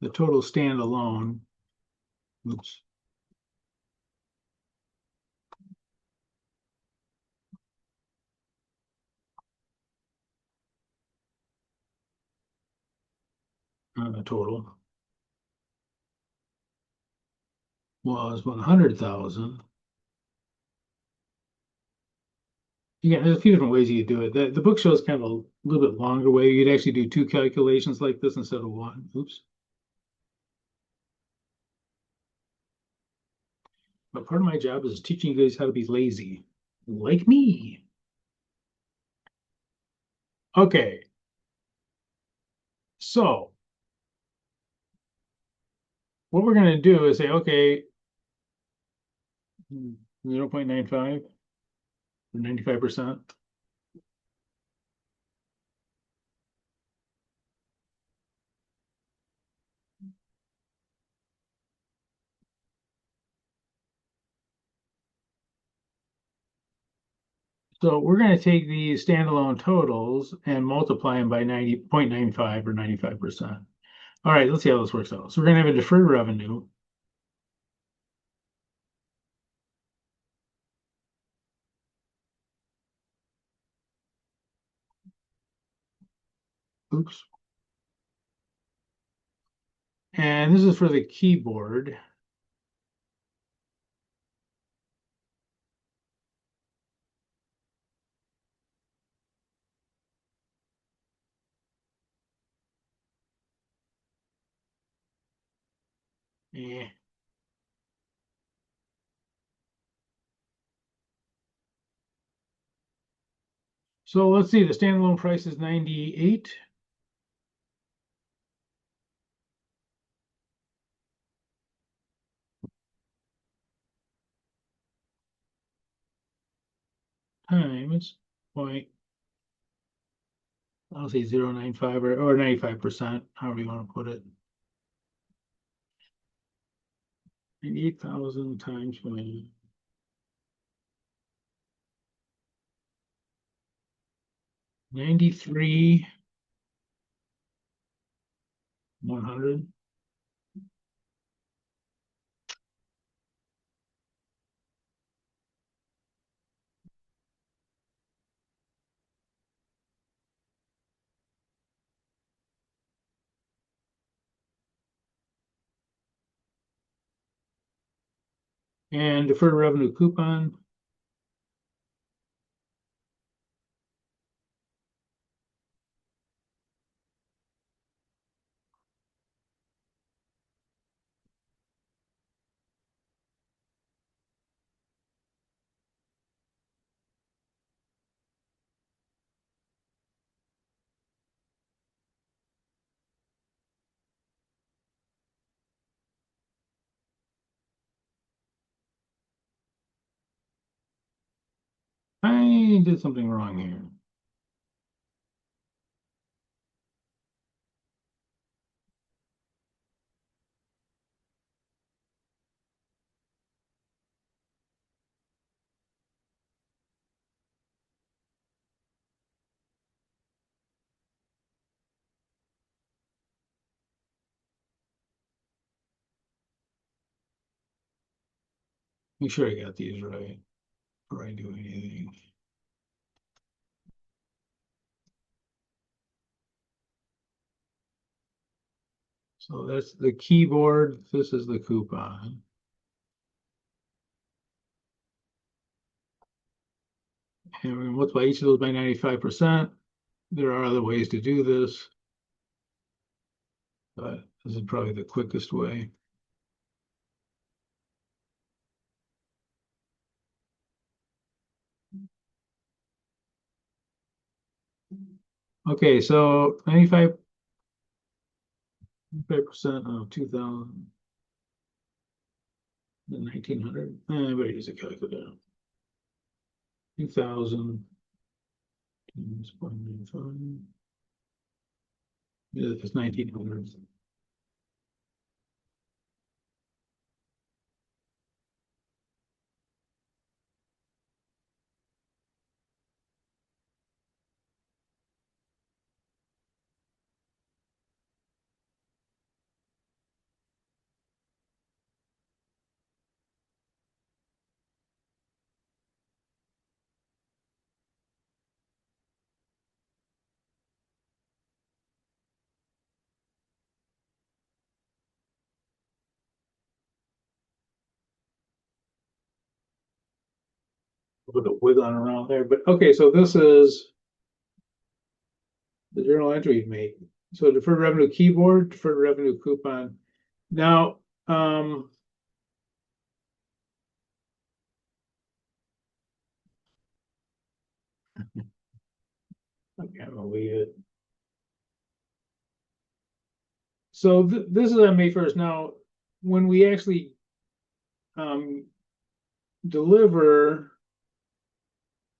the total standalone. Oops. Total was 100,000. Yeah, there's a few different ways you could do it. The book shows kind of a little bit longer way. You'd actually do two calculations like this instead of one. Oops. But part of my job is teaching you guys how to be lazy, like me. Okay. So what we're going to do is say, okay, 0.95 or 95%. So we're going to take these standalone totals and multiply them by 90.95 or 95%. All right, let's see how this works out. So we're going to have a deferred revenue. Oops. And this is for the keyboard. Eh. So let's see, the standalone price is 98. Times point, I'll say 0.95 or 95%, however you want to put it. 98,000 times 20. 93, 100. And deferred revenue coupon. I did something wrong here. Make sure I got these right before I do anything. So that's the keyboard. This is the coupon. And we're going to multiply each of those by 95%. There are other ways to do this, but this is probably the quickest way. Okay, so 95% of 2000, 1900. Everybody use a calculator. 2000 times 0.95. Yeah, it's 1900. With a wiggling around there, but okay, so this is the journal entry you make. So deferred revenue keyboard, deferred revenue coupon. Now, okay, I'm gonna leave it. So this is on May 1st. Now, when we actually deliver,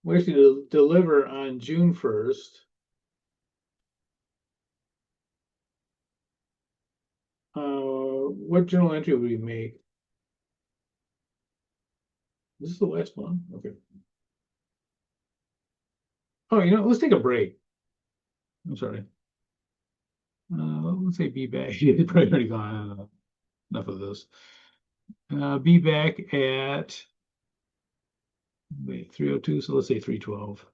we actually deliver on June 1st. What journal entry would we make? This is the last one. Okay. Oh, let's take a break. I'm sorry. Let's say be back. It's probably already gone. Enough of this. Be back at wait 3:02. So let's say 3:12.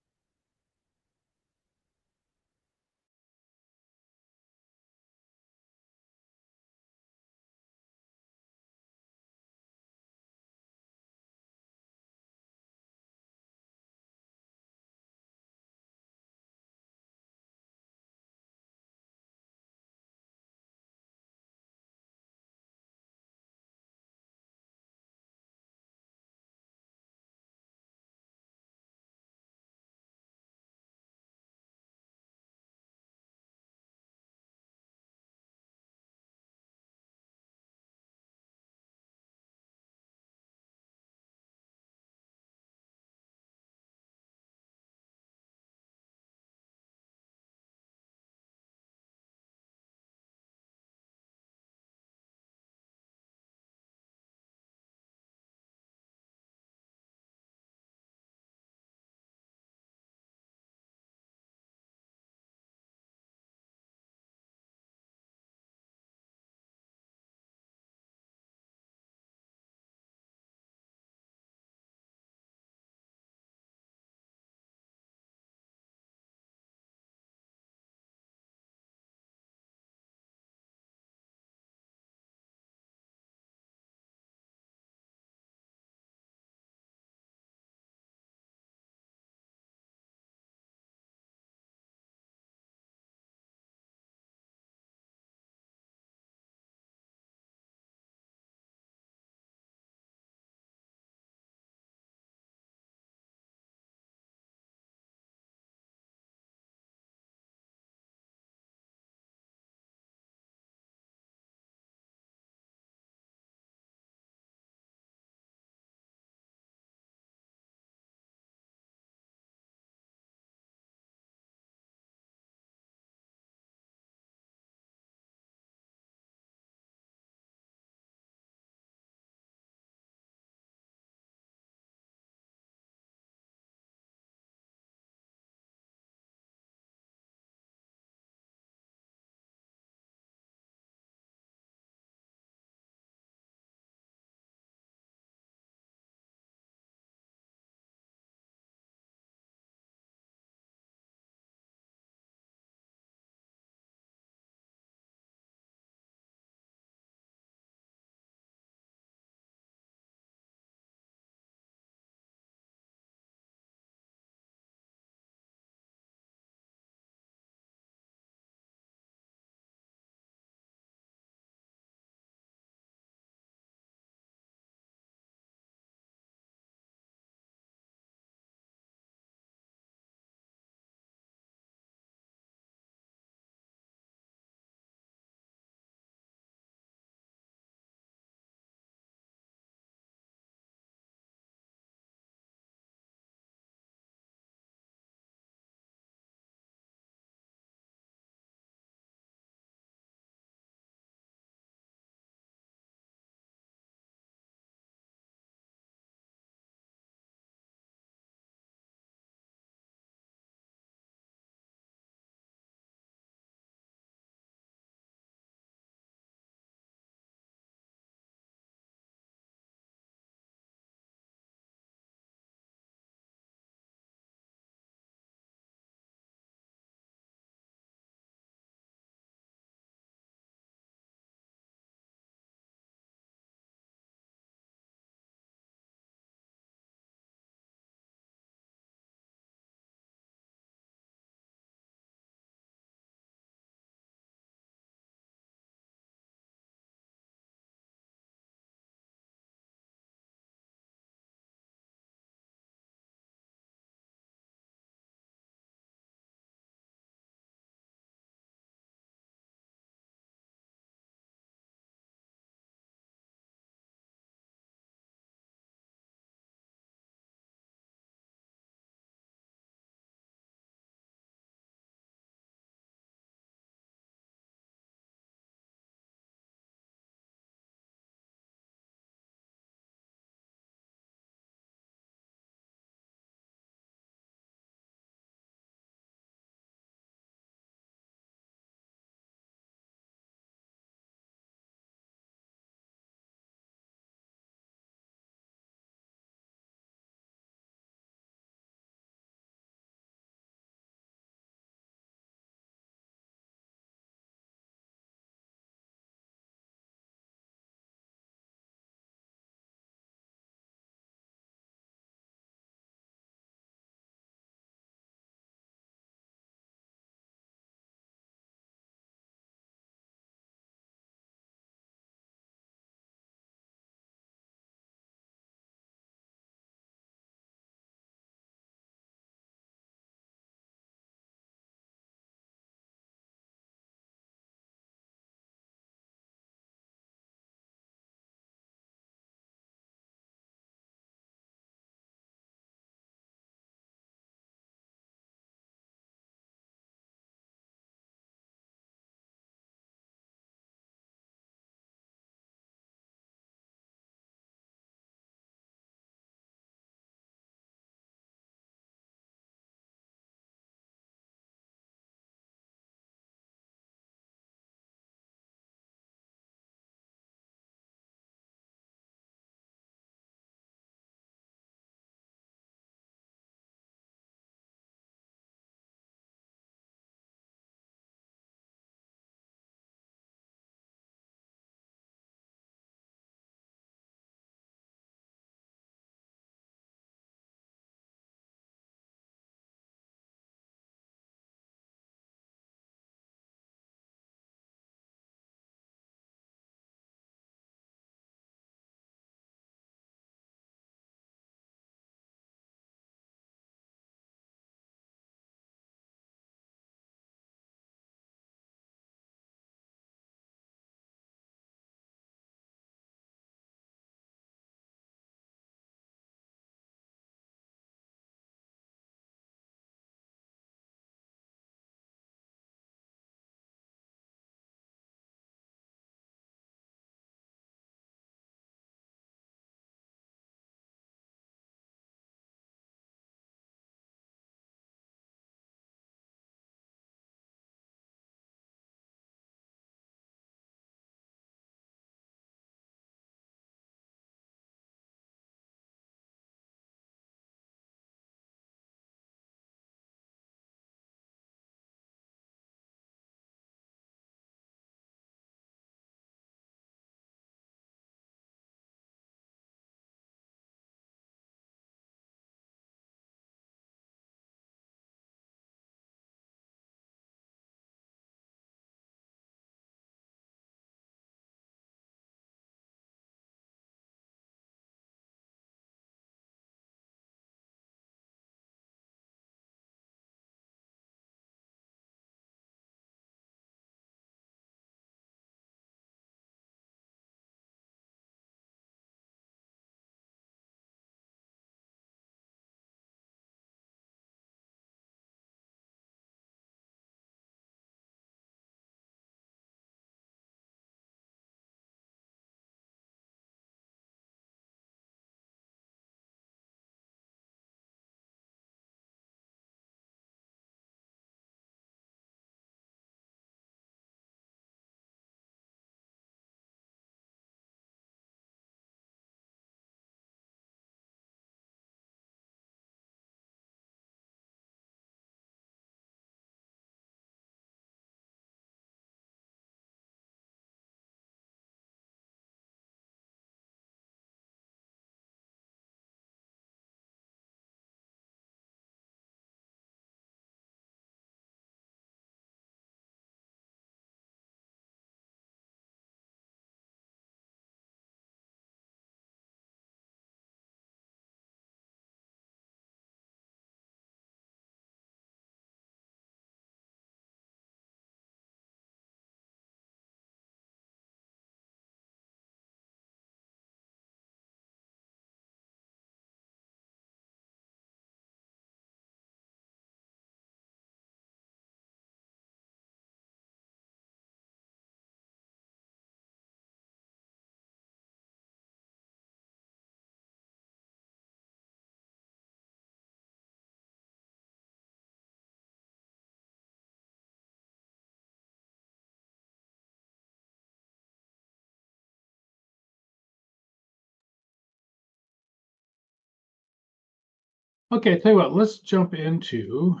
Okay, tell you what, let's jump into.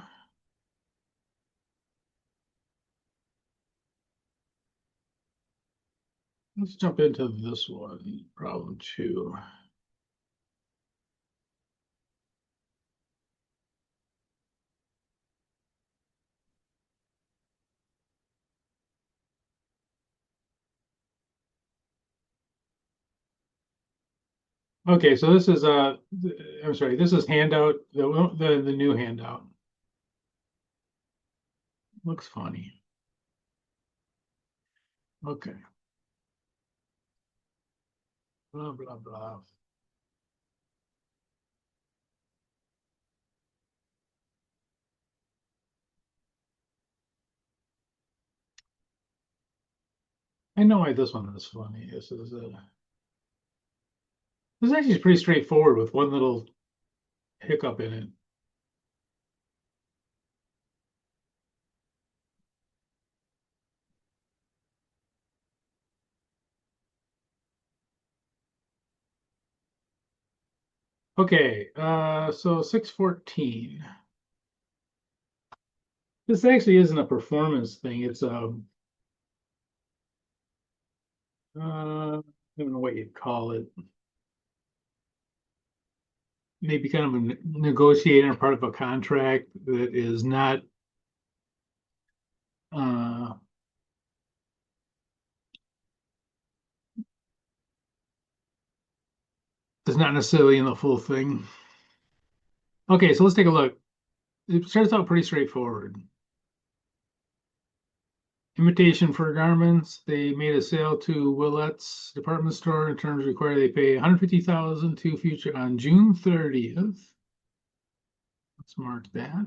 Let's jump into this one, problem 2. Okay, so this is I'm sorry, this is handout, the new handout. Looks funny. Okay. Blah blah blah. I know why this one is funny. This actually pretty straightforward with one little hiccup in it. Okay, so 614. This actually isn't a performance thing. It's I don't know what you'd call it. Maybe kind of a negotiating or part of a contract that is not is not necessarily in the full thing. Okay, so let's take a look. It starts out pretty straightforward. Imitation for garments. They made a sale to Willette's department store. In terms required, they pay 150,000 to future on June 30th. Let's mark that.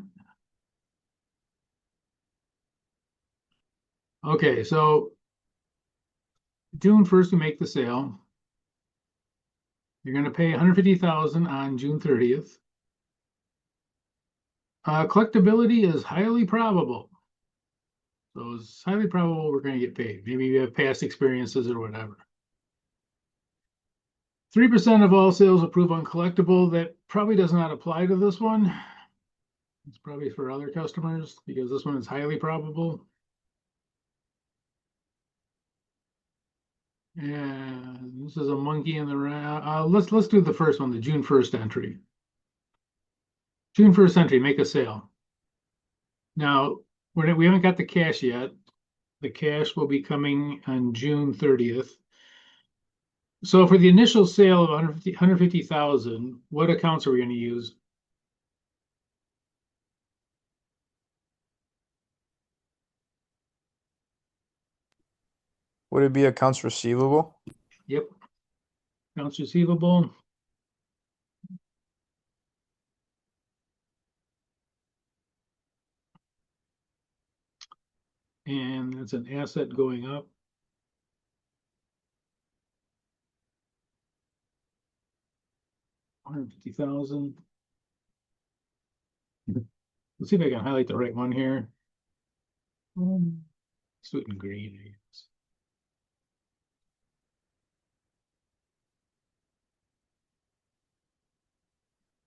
Okay, so June 1st, we make the sale. You're going to pay 150,000 on June 30th. Collectability is highly probable. So it's highly probable we're going to get paid. Maybe you have past experiences or whatever. 3% of all sales approved uncollectible. That probably does not apply to this one. It's probably for other customers because this one is highly probable. And this is a monkey in the round. Let's do the first one, the June 1st entry. June 1st entry, make a sale. Now, we haven't got the cash yet. The cash will be coming on June 30th. So for the initial sale of 150,000, what accounts are we going to use? Would it be accounts receivable? Yep. Accounts receivable. And that's an asset going up. $150,000. Let's see if I can highlight the right one here. Sweet and green, I guess.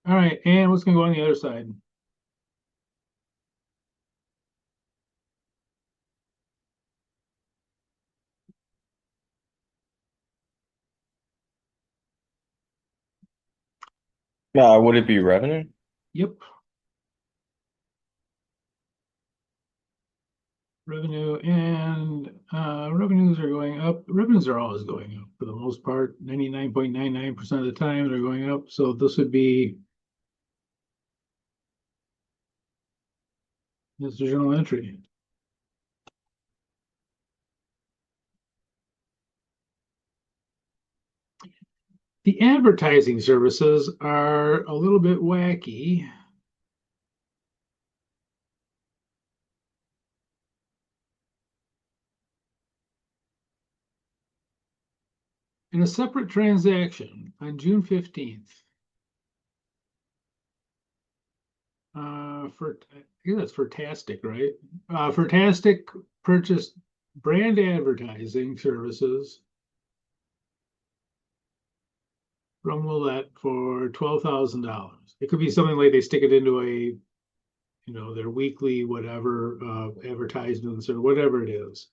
All right, and what's going to go on the other side? Would it be revenue? Yep. Revenue and revenues are going up. Revenues are always going up for the most part. 99.99% of the time they're going up. So this would be this journal entry. The advertising services are a little bit wacky. In a separate transaction on June 15th, I guess that's for Tastic, right? For Tastic purchased brand advertising services from Willett for $12,000. It could be something like they stick it into a, their weekly whatever advertisements or whatever it is.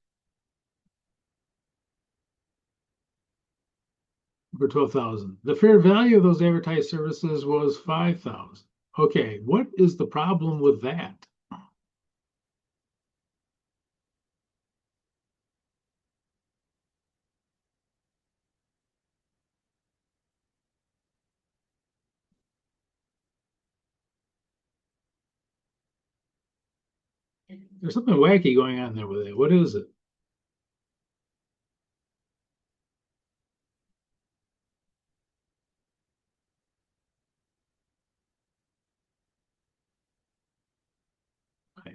For 12,000. The fair value of those advertised services was 5,000. Okay, what is the problem with that? There's something wacky going on there with it. What is it?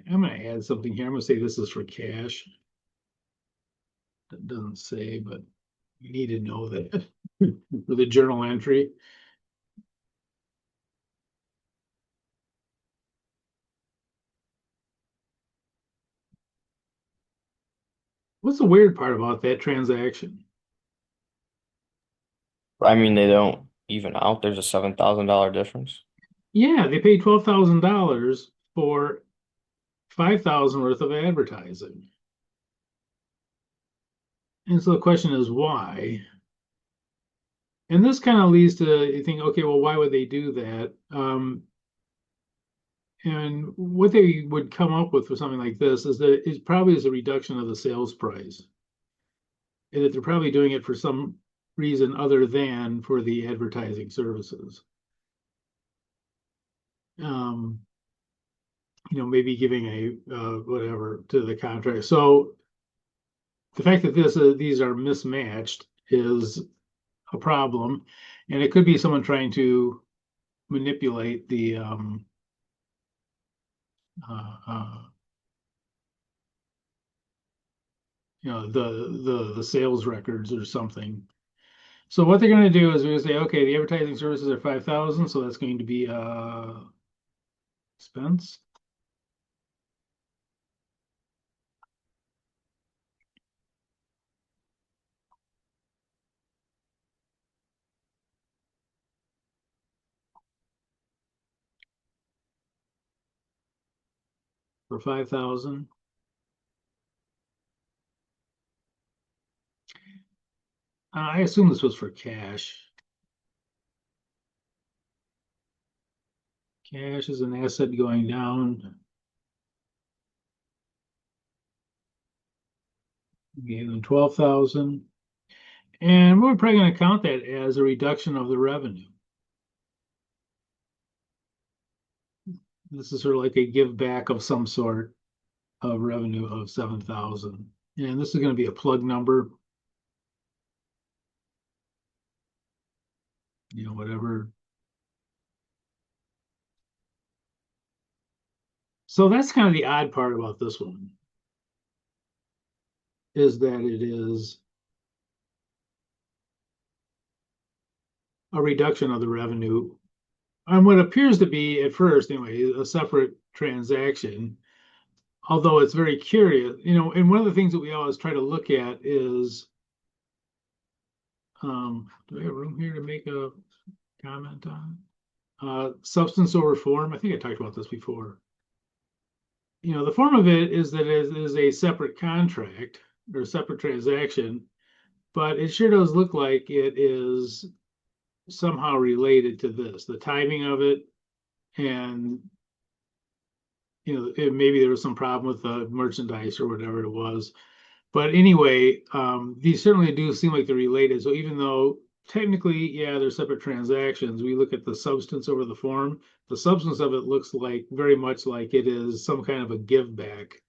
I'm going to add something here. I'm going to say this is for cash. It doesn't say, but you need to know that for the journal entry. What's the weird part about that transaction? I mean, they don't even out. There's a $7,000 difference. Yeah, they paid $12,000 for 5,000 worth of advertising. And so the question is why? And this kind of leads to you think, okay, well, why would they do that? And what they would come up with for something like this is that it probably is a reduction of the sales price. And that they're probably doing it for some reason other than for the advertising services. Maybe giving a whatever to the contract. So the fact that these are mismatched is a problem, and it could be someone trying to manipulate the uh, the sales records or something. So what they're going to do is we're going to say, okay, the advertising services are 5,000, so that's going to be expense. For 5,000. I assume this was for cash. Cash is an asset going down. Gave them 12,000. And we're probably going to count that as a reduction of the revenue. This is sort of like a give back of some sort of revenue of 7,000. And this is going to be a plug number. Whatever. So that's kind of the odd part about this one, is that it is a reduction of the revenue on what appears to be at first, anyway, a separate transaction. Although it's very curious, and one of the things that we always try to look at is, do we have room here to make a comment on substance over form? I think I talked about this before. The form of it is that it is a separate contract or a separate transaction, but it sure does look like it is somehow related to this, the timing of it, and maybe there was some problem with the merchandise or whatever it was. But anyway, these certainly do seem like they're related. So even though technically, yeah, they're separate transactions, we look at the substance over the form. The substance of it looks like very much like it is some kind of a give back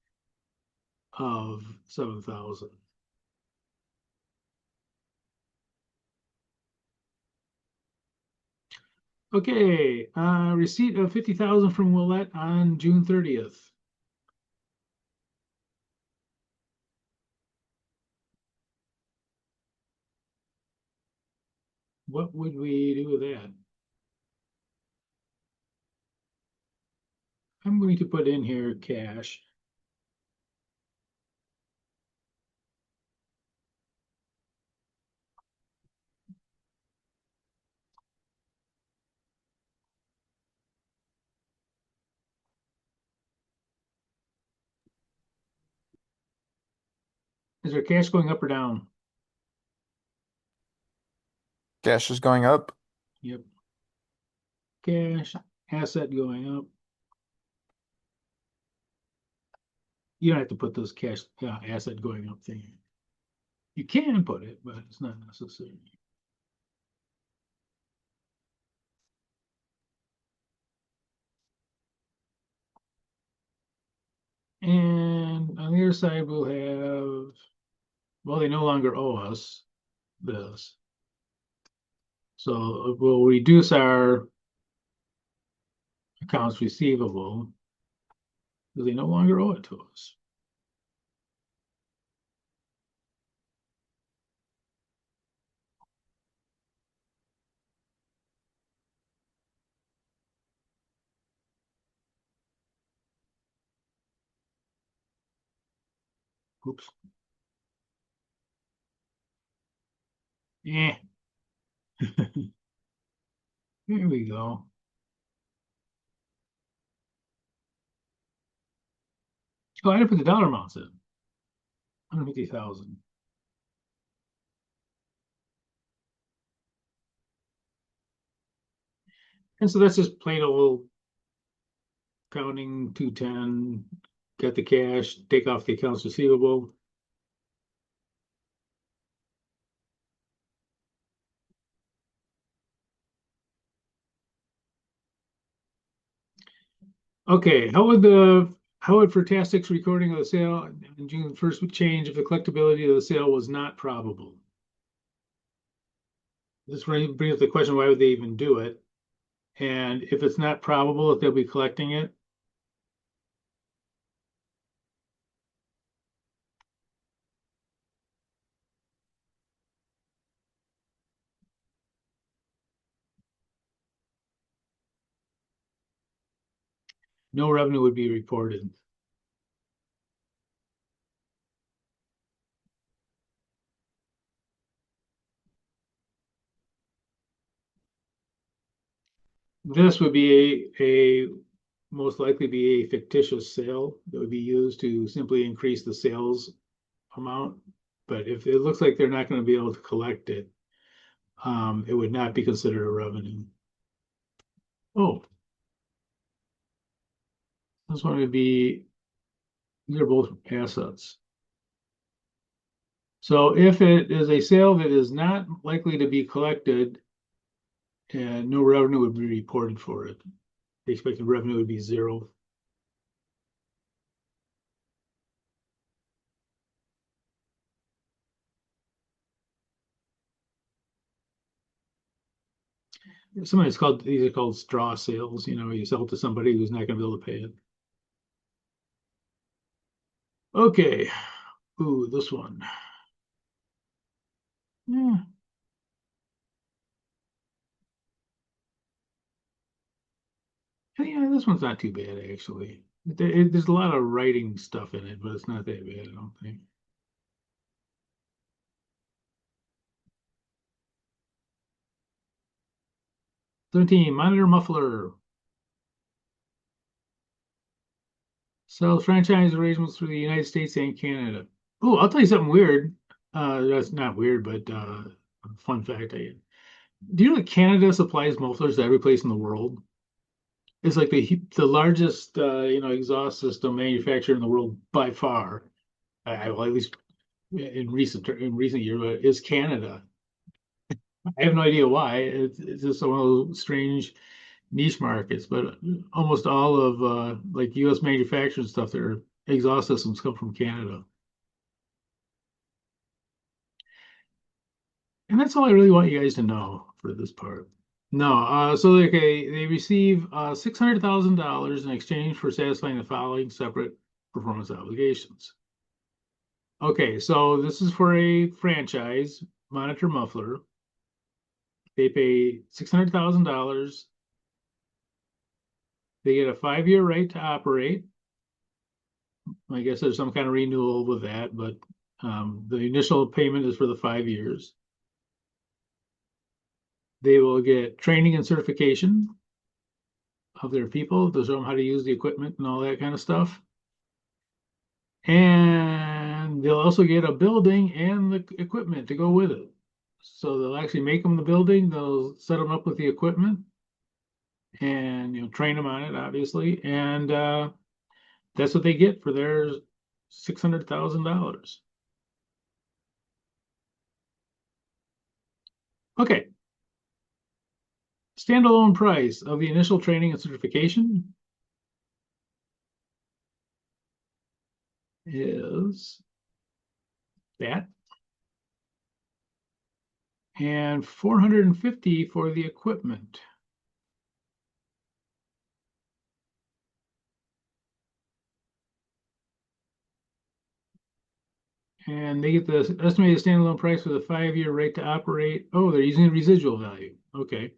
of 7,000. Okay, receipt of 50,000 from Willett on June 30th. What would we do with that? I'm going to put in here cash. Is there cash going up or down? Cash is going up. Yep. Cash, asset going up. You don't have to put those cash, asset going up thing. You can put it, but it's not necessary. And on the other side, we'll have, well, they no longer owe us this. So we'll reduce our accounts receivable because they no longer owe it to us. Oops. Yeah. Here we go. Oh, I didn't put the dollar amounts in. 150,000. And so that's just plain old counting 210, get the cash, take off the accounts receivable. Okay, how would Fantastic's recording of the sale on June 1st would change if the collectability of the sale was not probable? This brings up the question, why would they even do it? And if it's not probable that they'll be collecting it, no revenue would be reported. This would be a most likely be a fictitious sale that would be used to simply increase the sales amount. But if it looks like they're not going to be able to collect it, it would not be considered a revenue. Oh, this one would be, they're both assets. So if it is a sale that is not likely to be collected and no revenue would be reported for it, the expected revenue would be 0. These are called straw sales. You know, you sell it to somebody who's not going to be able to pay it. Okay. Ooh, this one. Yeah. Yeah, this one's not too bad, actually. There's a lot of writing stuff in it, but it's not that bad, I don't think. '17, monitor muffler. Sells franchise arrangements through the United States and Canada. Oh, I'll tell you something weird. That's not weird, but fun fact. Do you know that Canada supplies mufflers to every place in the world? It's like the largest exhaust system manufacturer in the world by far. Well, at least in recent years, but is Canada. I have no idea why. It's just one of those strange niche markets, but almost all of like U.S. manufacturing stuff, their exhaust systems come from Canada. And that's all I really want you guys to know for this part. No, so they receive $600,000 in exchange for satisfying the following separate performance obligations. Okay, so this is for a franchise monitor muffler. They pay $600,000. They get a 5-year right to operate. I guess there's some kind of renewal with that, but the initial payment is for the 5 years. They will get training and certification of their people to show them how to use the equipment and all that kind of stuff. And they'll also get a building and the equipment to go with it. So they'll actually make them the building, they'll set them up with the equipment and, train them on it, obviously, and that's what they get for their $600,000. Okay. Standalone price of the initial training and certification is that. And 450 for the equipment. And they get the estimated standalone price for the 5-year right to operate. Oh, they're using the residual value. Okay.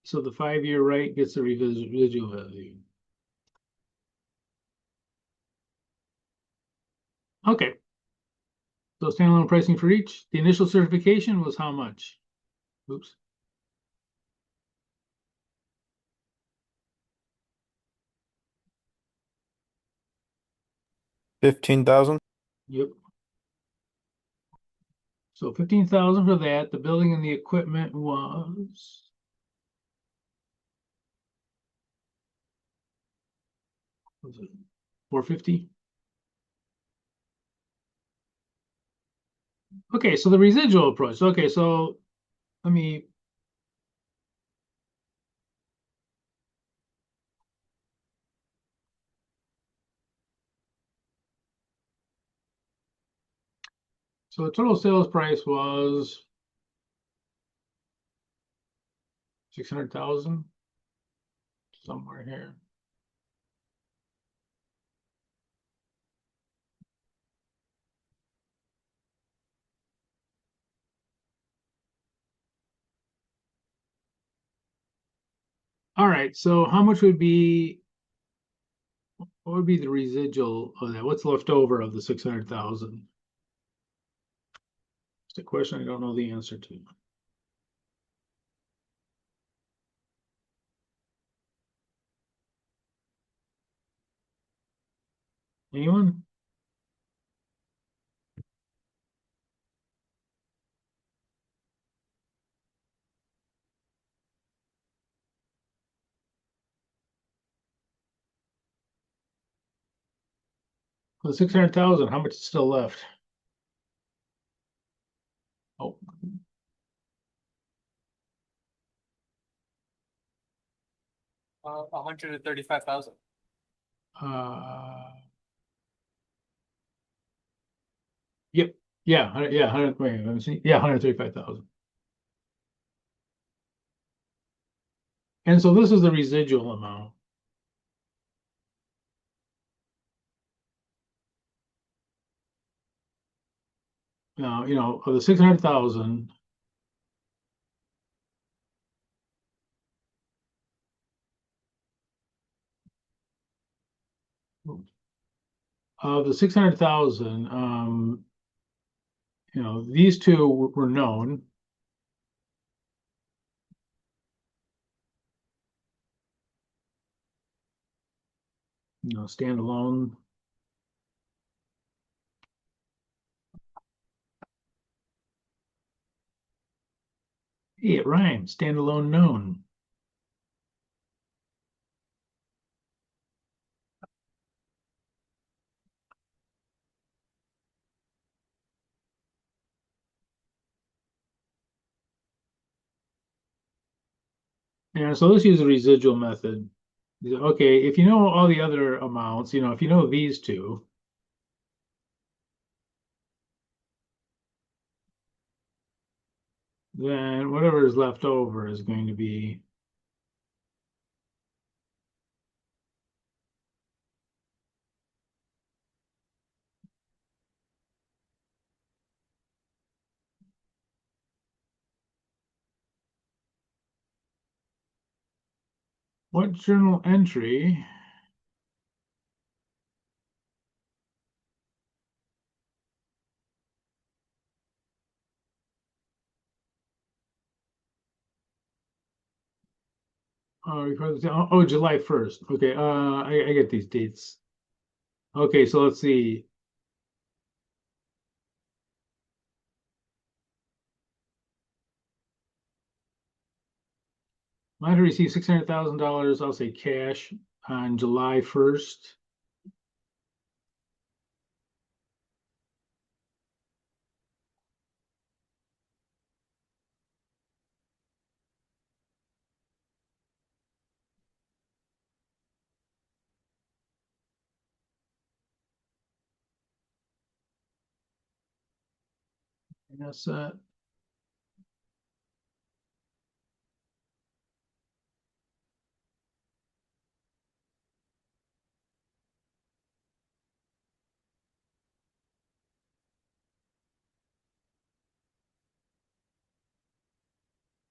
So the 5-year right gets the residual value. Okay. So standalone pricing for each. The initial certification was how much? Oops. $15,000. Yep. So 15,000 for that. The building and the equipment was. Was it 450? Okay, so the residual approach. Okay, so let me. So the total sales price was 600,000 somewhere here. All right, so how much would be, what would be the residual of that? What's left over of the 600,000? It's a question I don't know the answer to. Anyone? For the 600,000, how much is still left? Oh, 135,000. Yep, yeah, 100, wait, let me see. Yeah, 135,000. And so this is the residual amount. Now, of the 600,000, of the 600,000, these two were known. Standalone. Hey, it rhymes. Standalone known. And so let's use the residual method. Okay, if you know all the other amounts, if you know these two, then whatever is left over is going to be what journal entry July 1st. Okay, I get these dates Okay, so let's see. Might receive $600,000, I'll say cash on July 1st. Yes,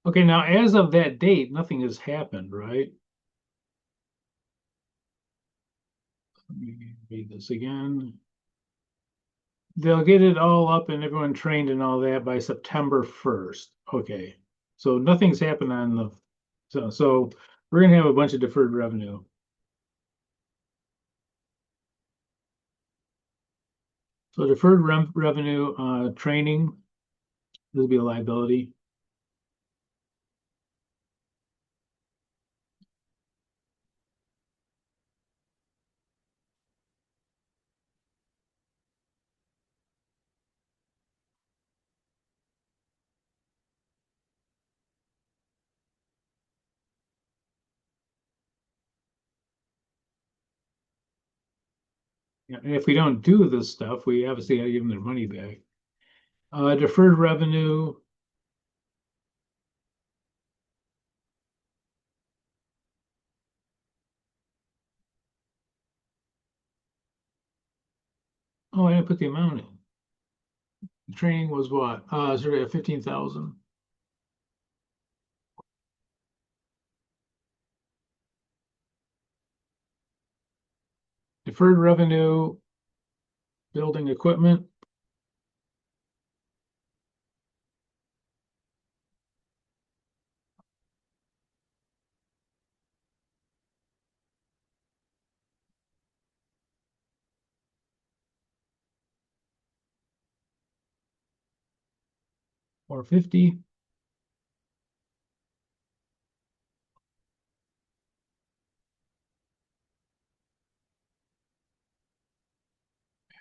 okay, now as of that date, nothing has happened, right? Let me read this again. They'll get it all up and everyone trained and all that by September 1st. Okay. So nothing's happened on the, so we're gonna have a bunch of deferred revenue. So deferred revenue, training, this will be a liability. Yeah, and if we don't do this stuff, we obviously gotta give them their money back. Deferred revenue. Oh, I didn't put the amount in. The training was what? Sort of 15,000. Deferred revenue, building equipment. Or 50.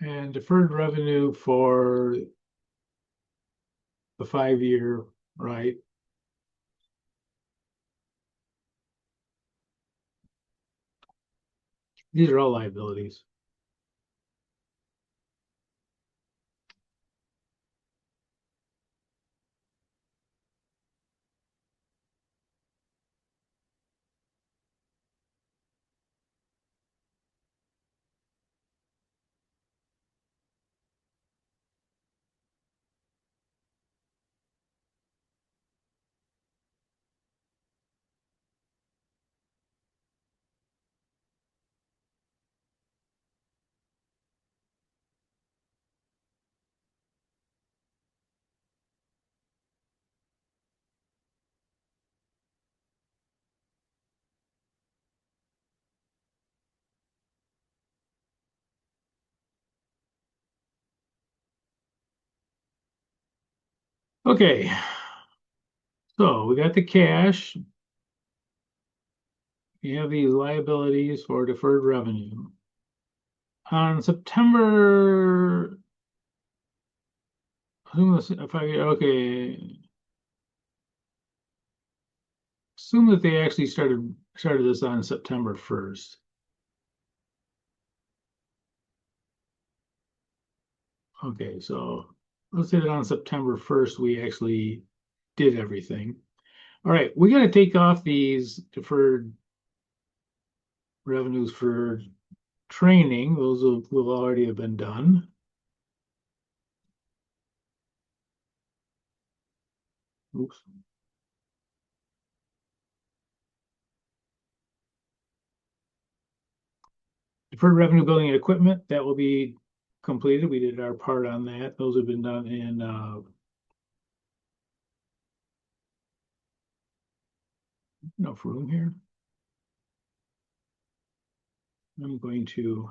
And deferred revenue for the 5-year, right? These are all liabilities. Okay. So we got the cash. We have these liabilities for deferred revenue. On September, if I, okay. Assume that they actually started this on September 1st. Okay, so let's say that on September 1st, we actually did everything. All right, we got to take off these deferred revenues for training. Those will already have been done. Oops. Deferred revenue building and equipment, that will be completed. We did our part on that. Those have been done in enough room here. I'm going to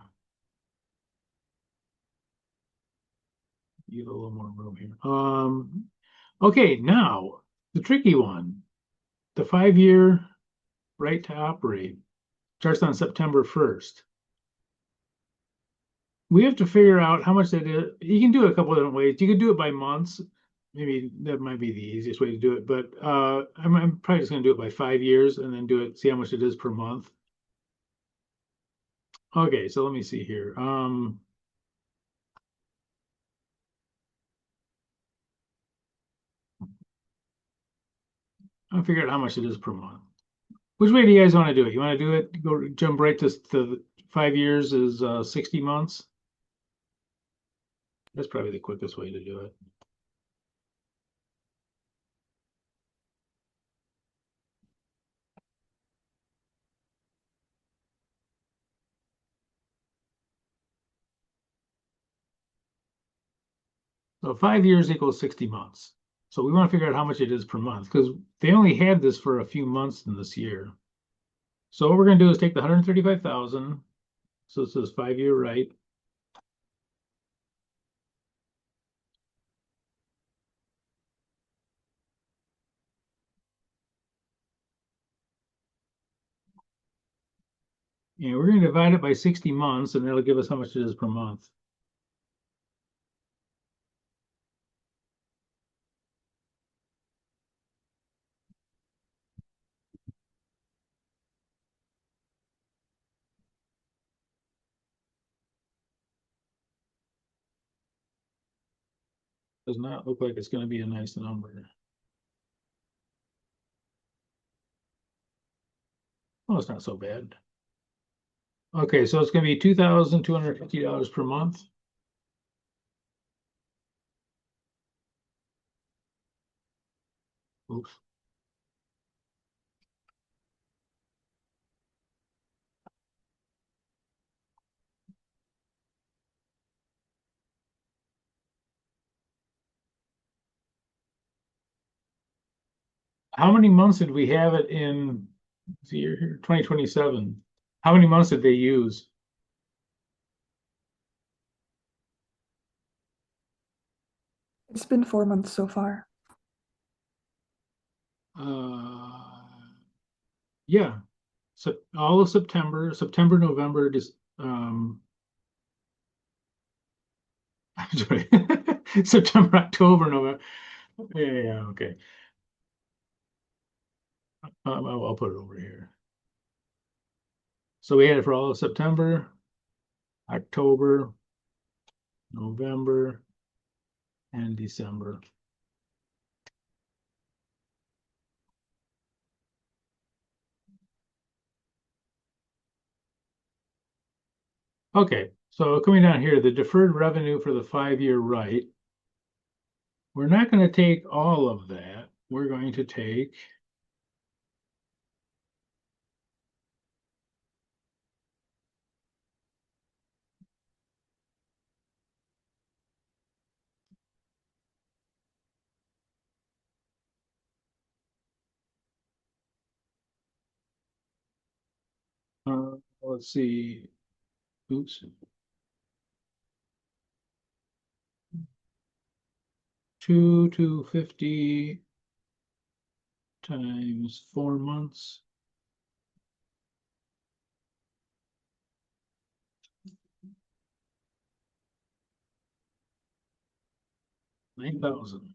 get a little more room here. Okay, now the tricky one, the 5-year right to operate starts on September 1st. We have to figure out how much that is. You can do it a couple of different ways. You can do it by months. Maybe that might be the easiest way to do it, but I'm probably just going to do it by 5 years and then do it, see how much it is per month. Okay, so let me see here. I'll figure out how much it is per month. Which way do you guys want to do it? You want to do it, go jump right to 5 years is 60 months? That's probably the quickest way to do it. So 5 years equals 60 months. So we want to figure out how much it is per month because they only had this for a few months in this year. So what we're going to do is take the 135,000. So this is 5-year right. And we're going to divide it by 60 months, and that'll give us how much it is per month. Does not look like it's going to be a nice number. Oh, it's not so bad. Okay, so it's going to be $2,250 per month. Oops. How many months did we have it in? See here, 2027. How many months did they use? It's been 4 months so far. Yeah, so all of September, November, just sorry. September, October, November. Yeah, okay. I'll put it over here. So we had it for all of September, October, November, and December. Okay, so coming down here, the deferred revenue for the 5-year right. We're not going to take all of that. We're going to take let's see. Oops. 2,250 times 4 months. 9,000.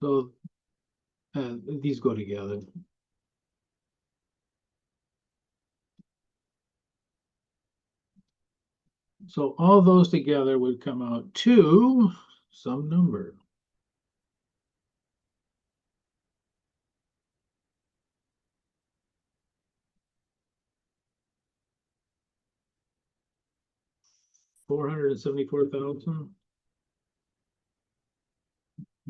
So these go together. So all those together would come out to some number. $474,000.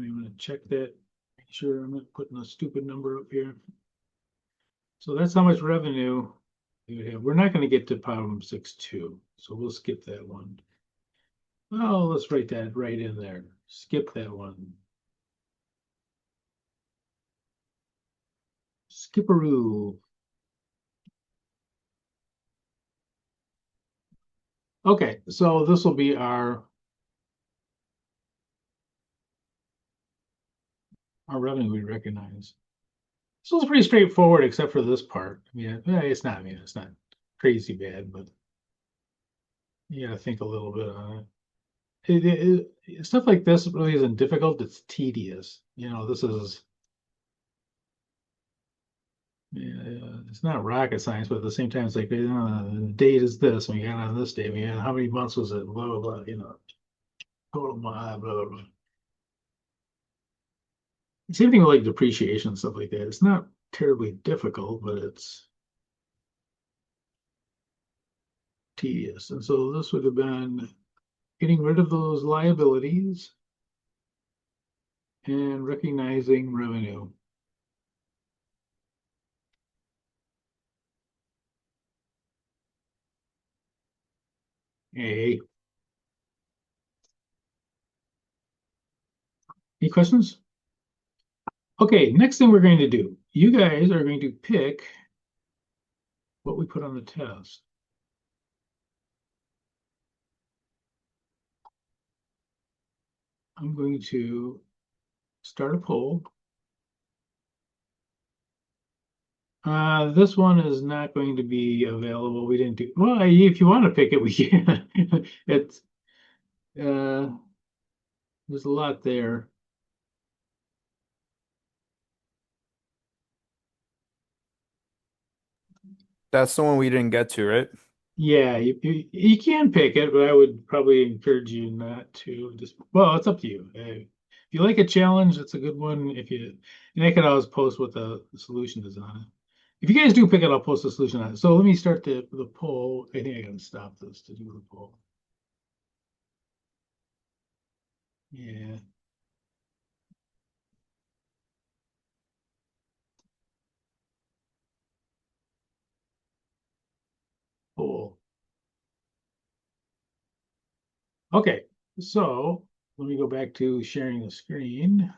I'm going to check that. Make sure I'm not putting a stupid number up here. So that's how much revenue we have. We're not going to get to problem 6.2, so we'll skip that one. Oh, let's write that right in there. Skip that one. Skipperoo. Okay, so this will be our revenue we recognize. So it's pretty straightforward, except for this part. I mean, it's not. I mean, it's not crazy bad, but you got to think a little bit on it. Stuff like this really isn't difficult. It's tedious. You know, this is. Yeah, it's not rocket science, but at the same time, it's like, the date is this, and we got on this date. We got how many months was it? Blah blah blah. You know, total blah blah blah. Same thing with like depreciation and stuff like that. It's not terribly difficult, but it's tedious. And so this would have been getting rid of those liabilities and recognizing revenue. A. Any questions? Okay, next thing we're going to do, you guys are going to pick what we put on the test. I'm going to start a poll. This one is not going to be available. We didn't do, well, if you want to pick it, we can. It's, there's a lot there. That's the one we didn't get to, right? Yeah, you can pick it, but I would probably encourage you not to. Just, well, it's up to you. If you like a challenge, it's a good one. If you, and I can always post what the solution is on it. If you guys do pick it, I'll post the solution on it. So let me start the poll. I think I gotta stop this to do the poll. Yeah. Poll. Okay, so let me go back to sharing the screen.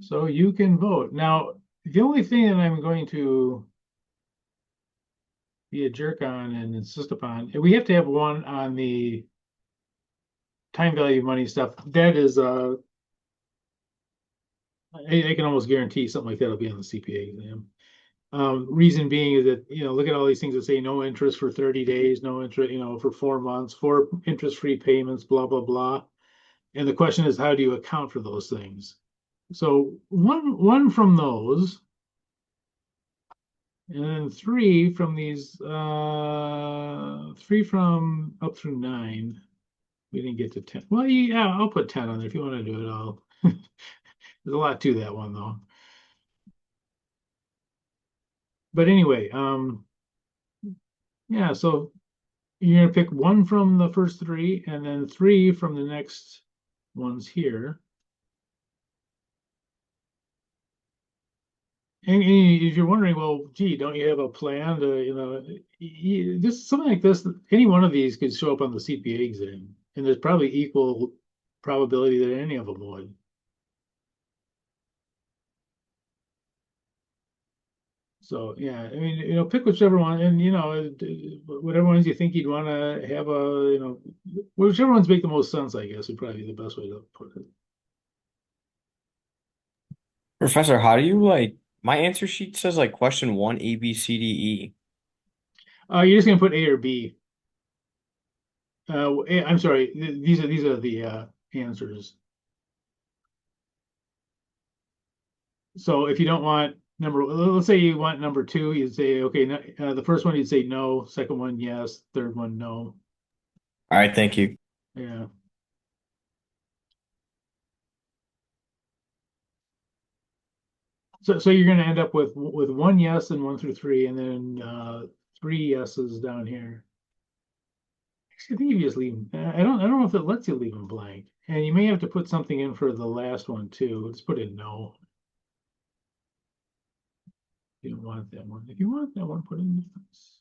So you can vote. Now, the only thing that I'm going to be a jerk on and insist upon, we have to have one on the time value of money stuff. That is, I can almost guarantee something like that will be on the CPA exam. Reason being is that, look at all these things that say no interest for 30 days, no interest, for 4 months, 4 interest-free payments, blah, blah, blah. And the question is, how do you account for those things? So one from those, and then 3 from these, 3 from up through 9. We didn't get to 10. Well, yeah, I'll put 10 on there if you want to do it. I'll. There's a lot to that one though. But anyway, yeah, so you're gonna pick 1 from the first 3 and then 3 from the next ones here. And if you're wondering, well, gee, don't you have a plan to, this something like this, any one of these could show up on the CPA exam, and there's probably equal probability that any of them would. So yeah, I mean, pick whichever one, and whatever ones you think you'd want to have whichever ones make the most sense, I guess, would probably be the best way to put it. Professor, how do you my answer sheet says question 1, A, B, C, D, E. You're just gonna put A or B. I'm sorry, these are the answers. So if you don't want let's say you want number 2, you'd say, okay, the first one you'd say no, second one yes, third one no. All right, thank you. Yeah. So you're going to end up with 1 yes and 1 through 3, and then 3 yeses down here. Actually, I think you just leave them. I don't know if it lets you leave them blank, and you may have to put something in for the last one too. Let's put in no. You don't want that one. If you want that one, put in yes.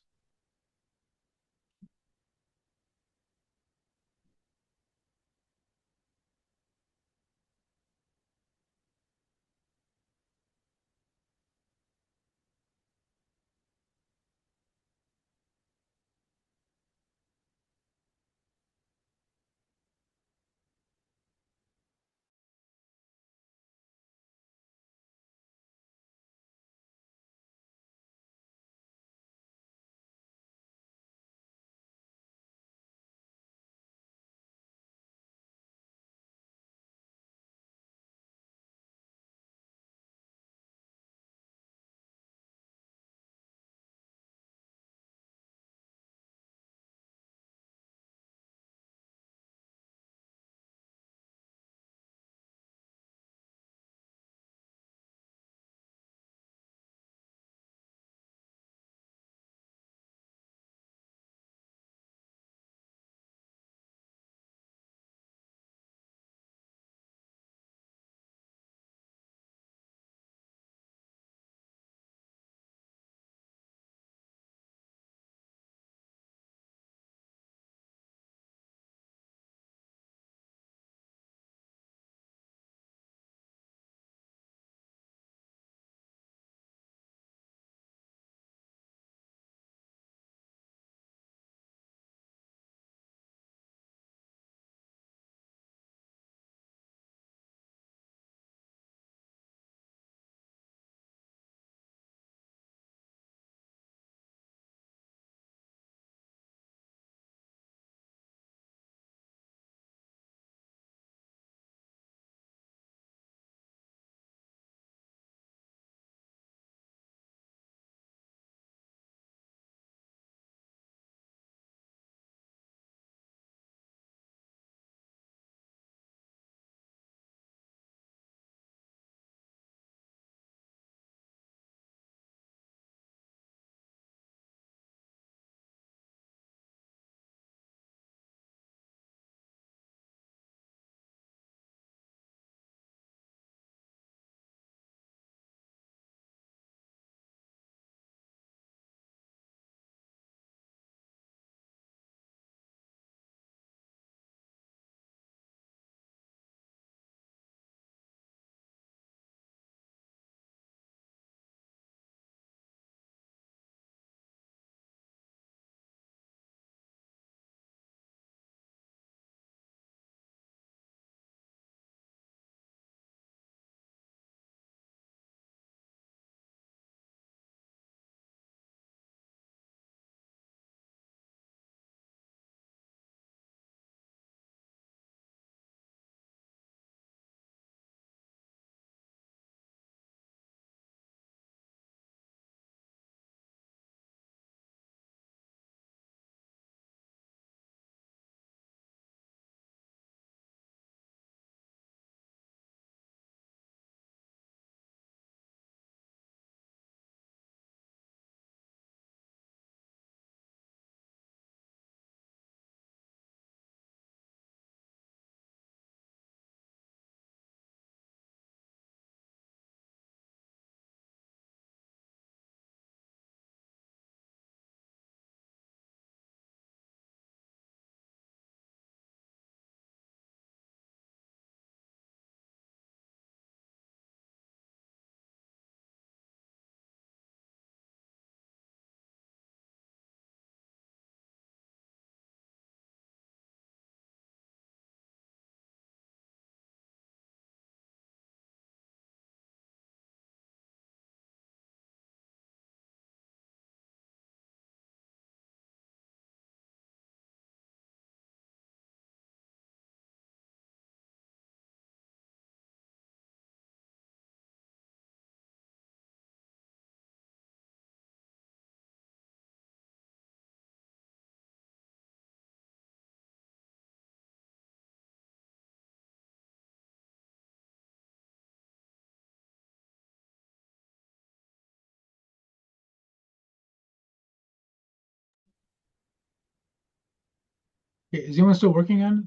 Okay, is anyone still working on it?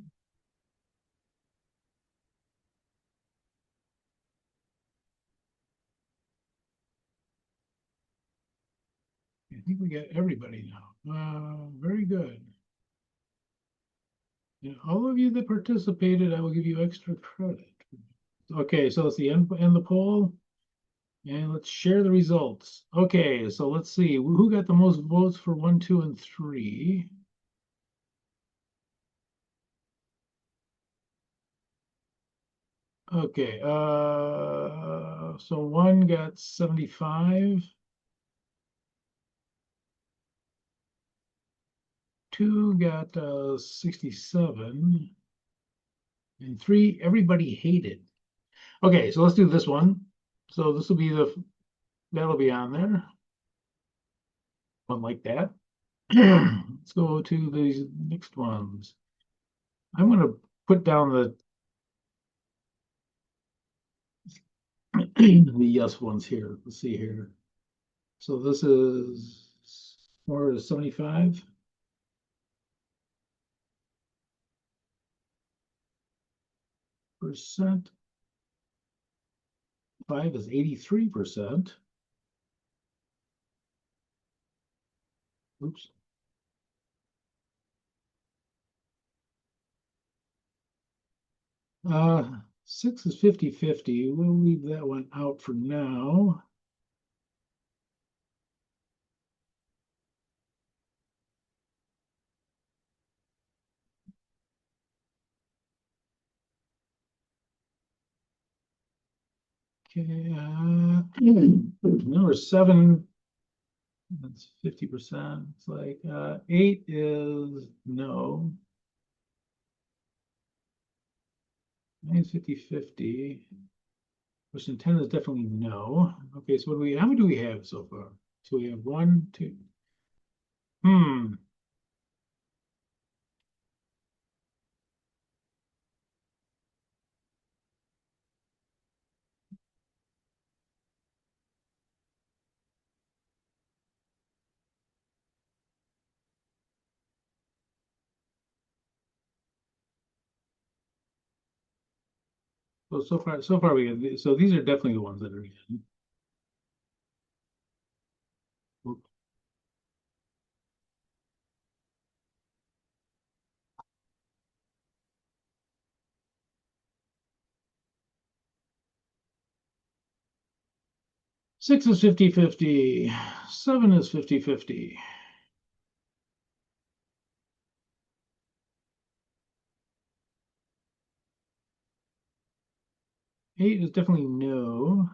I think we got everybody now. Very good. And all of you that participated, I will give you extra credit. Okay, so let's see, end the poll. And let's share the results. Okay, so let's see who got the most votes for 1, 2, and 3. Okay, so 1 got 75. 2 got 67. And 3, everybody hated. Okay, so let's do this one. So this will be that'll be on there. One like that. Let's go to these next ones. I'm going to put down the the yes ones here. Let's see here. So this is more 75. Percent. 5 is 83%. Oops. Uh, 6 is 50-50. We'll leave that one out for now. Okay, number 7, that's 50%. It's like 8 is no. 9 is 50-50. Question 10 is definitely no. Okay, so how many do we have so far? So we have 1, 2. Well, so far we have, so these are definitely the ones that are in. Oop. Six is 50-50. 7 is 50-50. Eight is definitely no.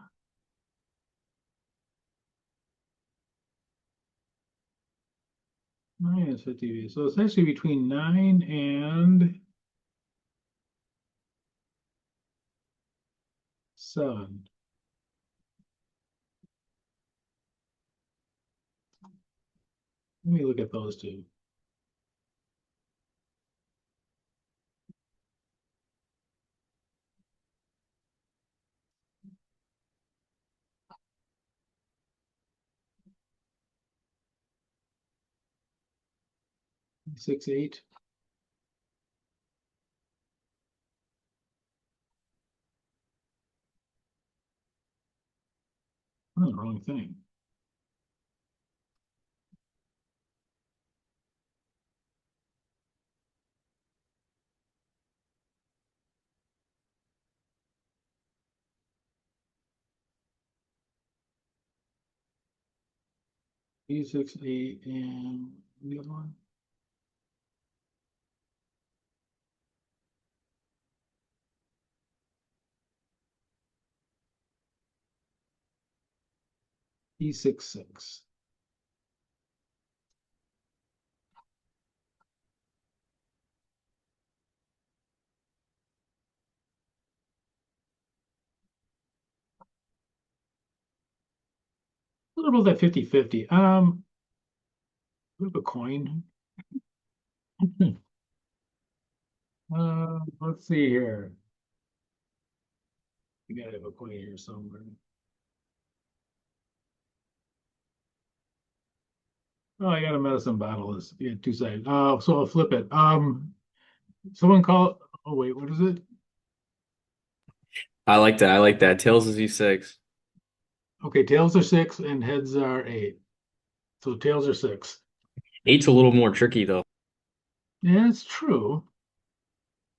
9 is 50. So it's actually between 9 and 7. Let me look at those two. Six, 8. Oh, wrong thing. E6, 8, and the other one. E6, 6. What about that 50-50? What about a coin? Let's see here. We gotta have a coin here somewhere. Oh, I got a medicine bottle. It's yeah, two-sided. So I'll flip it. Someone call, oh wait, what is it? I like that. I like that. Tails is E6. Okay, tails are 6 and heads are 8. So tails are 6. 8's a little more tricky though. Yeah, it's true.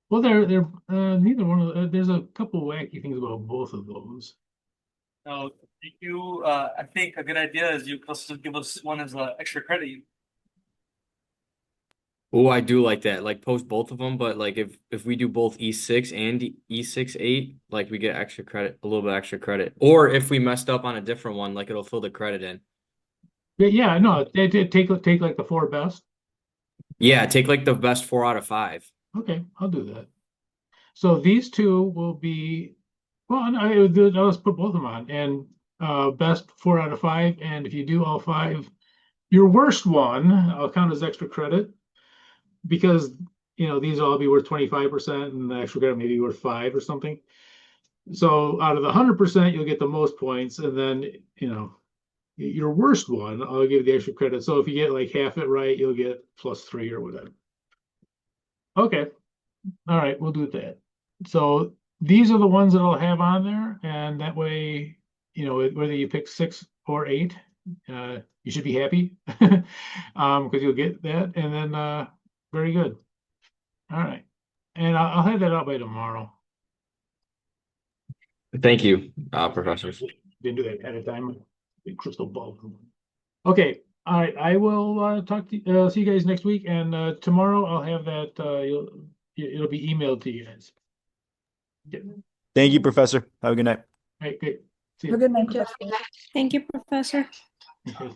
Well, they're neither one of there's a couple wacky things about both of those. No, you, I think a good idea is you also give us one as extra credit. Oh, I do like that. Like post both of them, but like if we do both E6 and E6 8, like we get extra credit, a little bit extra credit. Or if we messed up on a different one, like it'll fill the credit in. Yeah, no, they did take like the 4 best. Yeah, take like the best 4 out of 5. Okay, I'll do that. So these two will be, well, let's put both of them on, and best 4 out of 5. And if you do all 5, your worst one, I'll count as extra credit because these will all be worth 25%, and the extra credit may be worth 5 or something. So out of the 100%, you'll get the most points, and then your worst one, I'll give you the extra credit. So if you get like half it right, you'll get +3 or whatever. Okay. All right, we'll do that. So these are the ones that I'll have on there, and that way, whether you pick 6 or 8, you should be happy because you'll get that, and then very good. All right, and I'll have that out by tomorrow. Thank you, professors. Didn't do that at a time. Big crystal ball. Okay, all right. I will talk to see you guys next week, and tomorrow I'll have that. It'll be emailed to you guys. Yeah. Thank you, Professor. Have a good night. All right, great. See Have a you. good night, Professor. Thank you, Professor. Okay.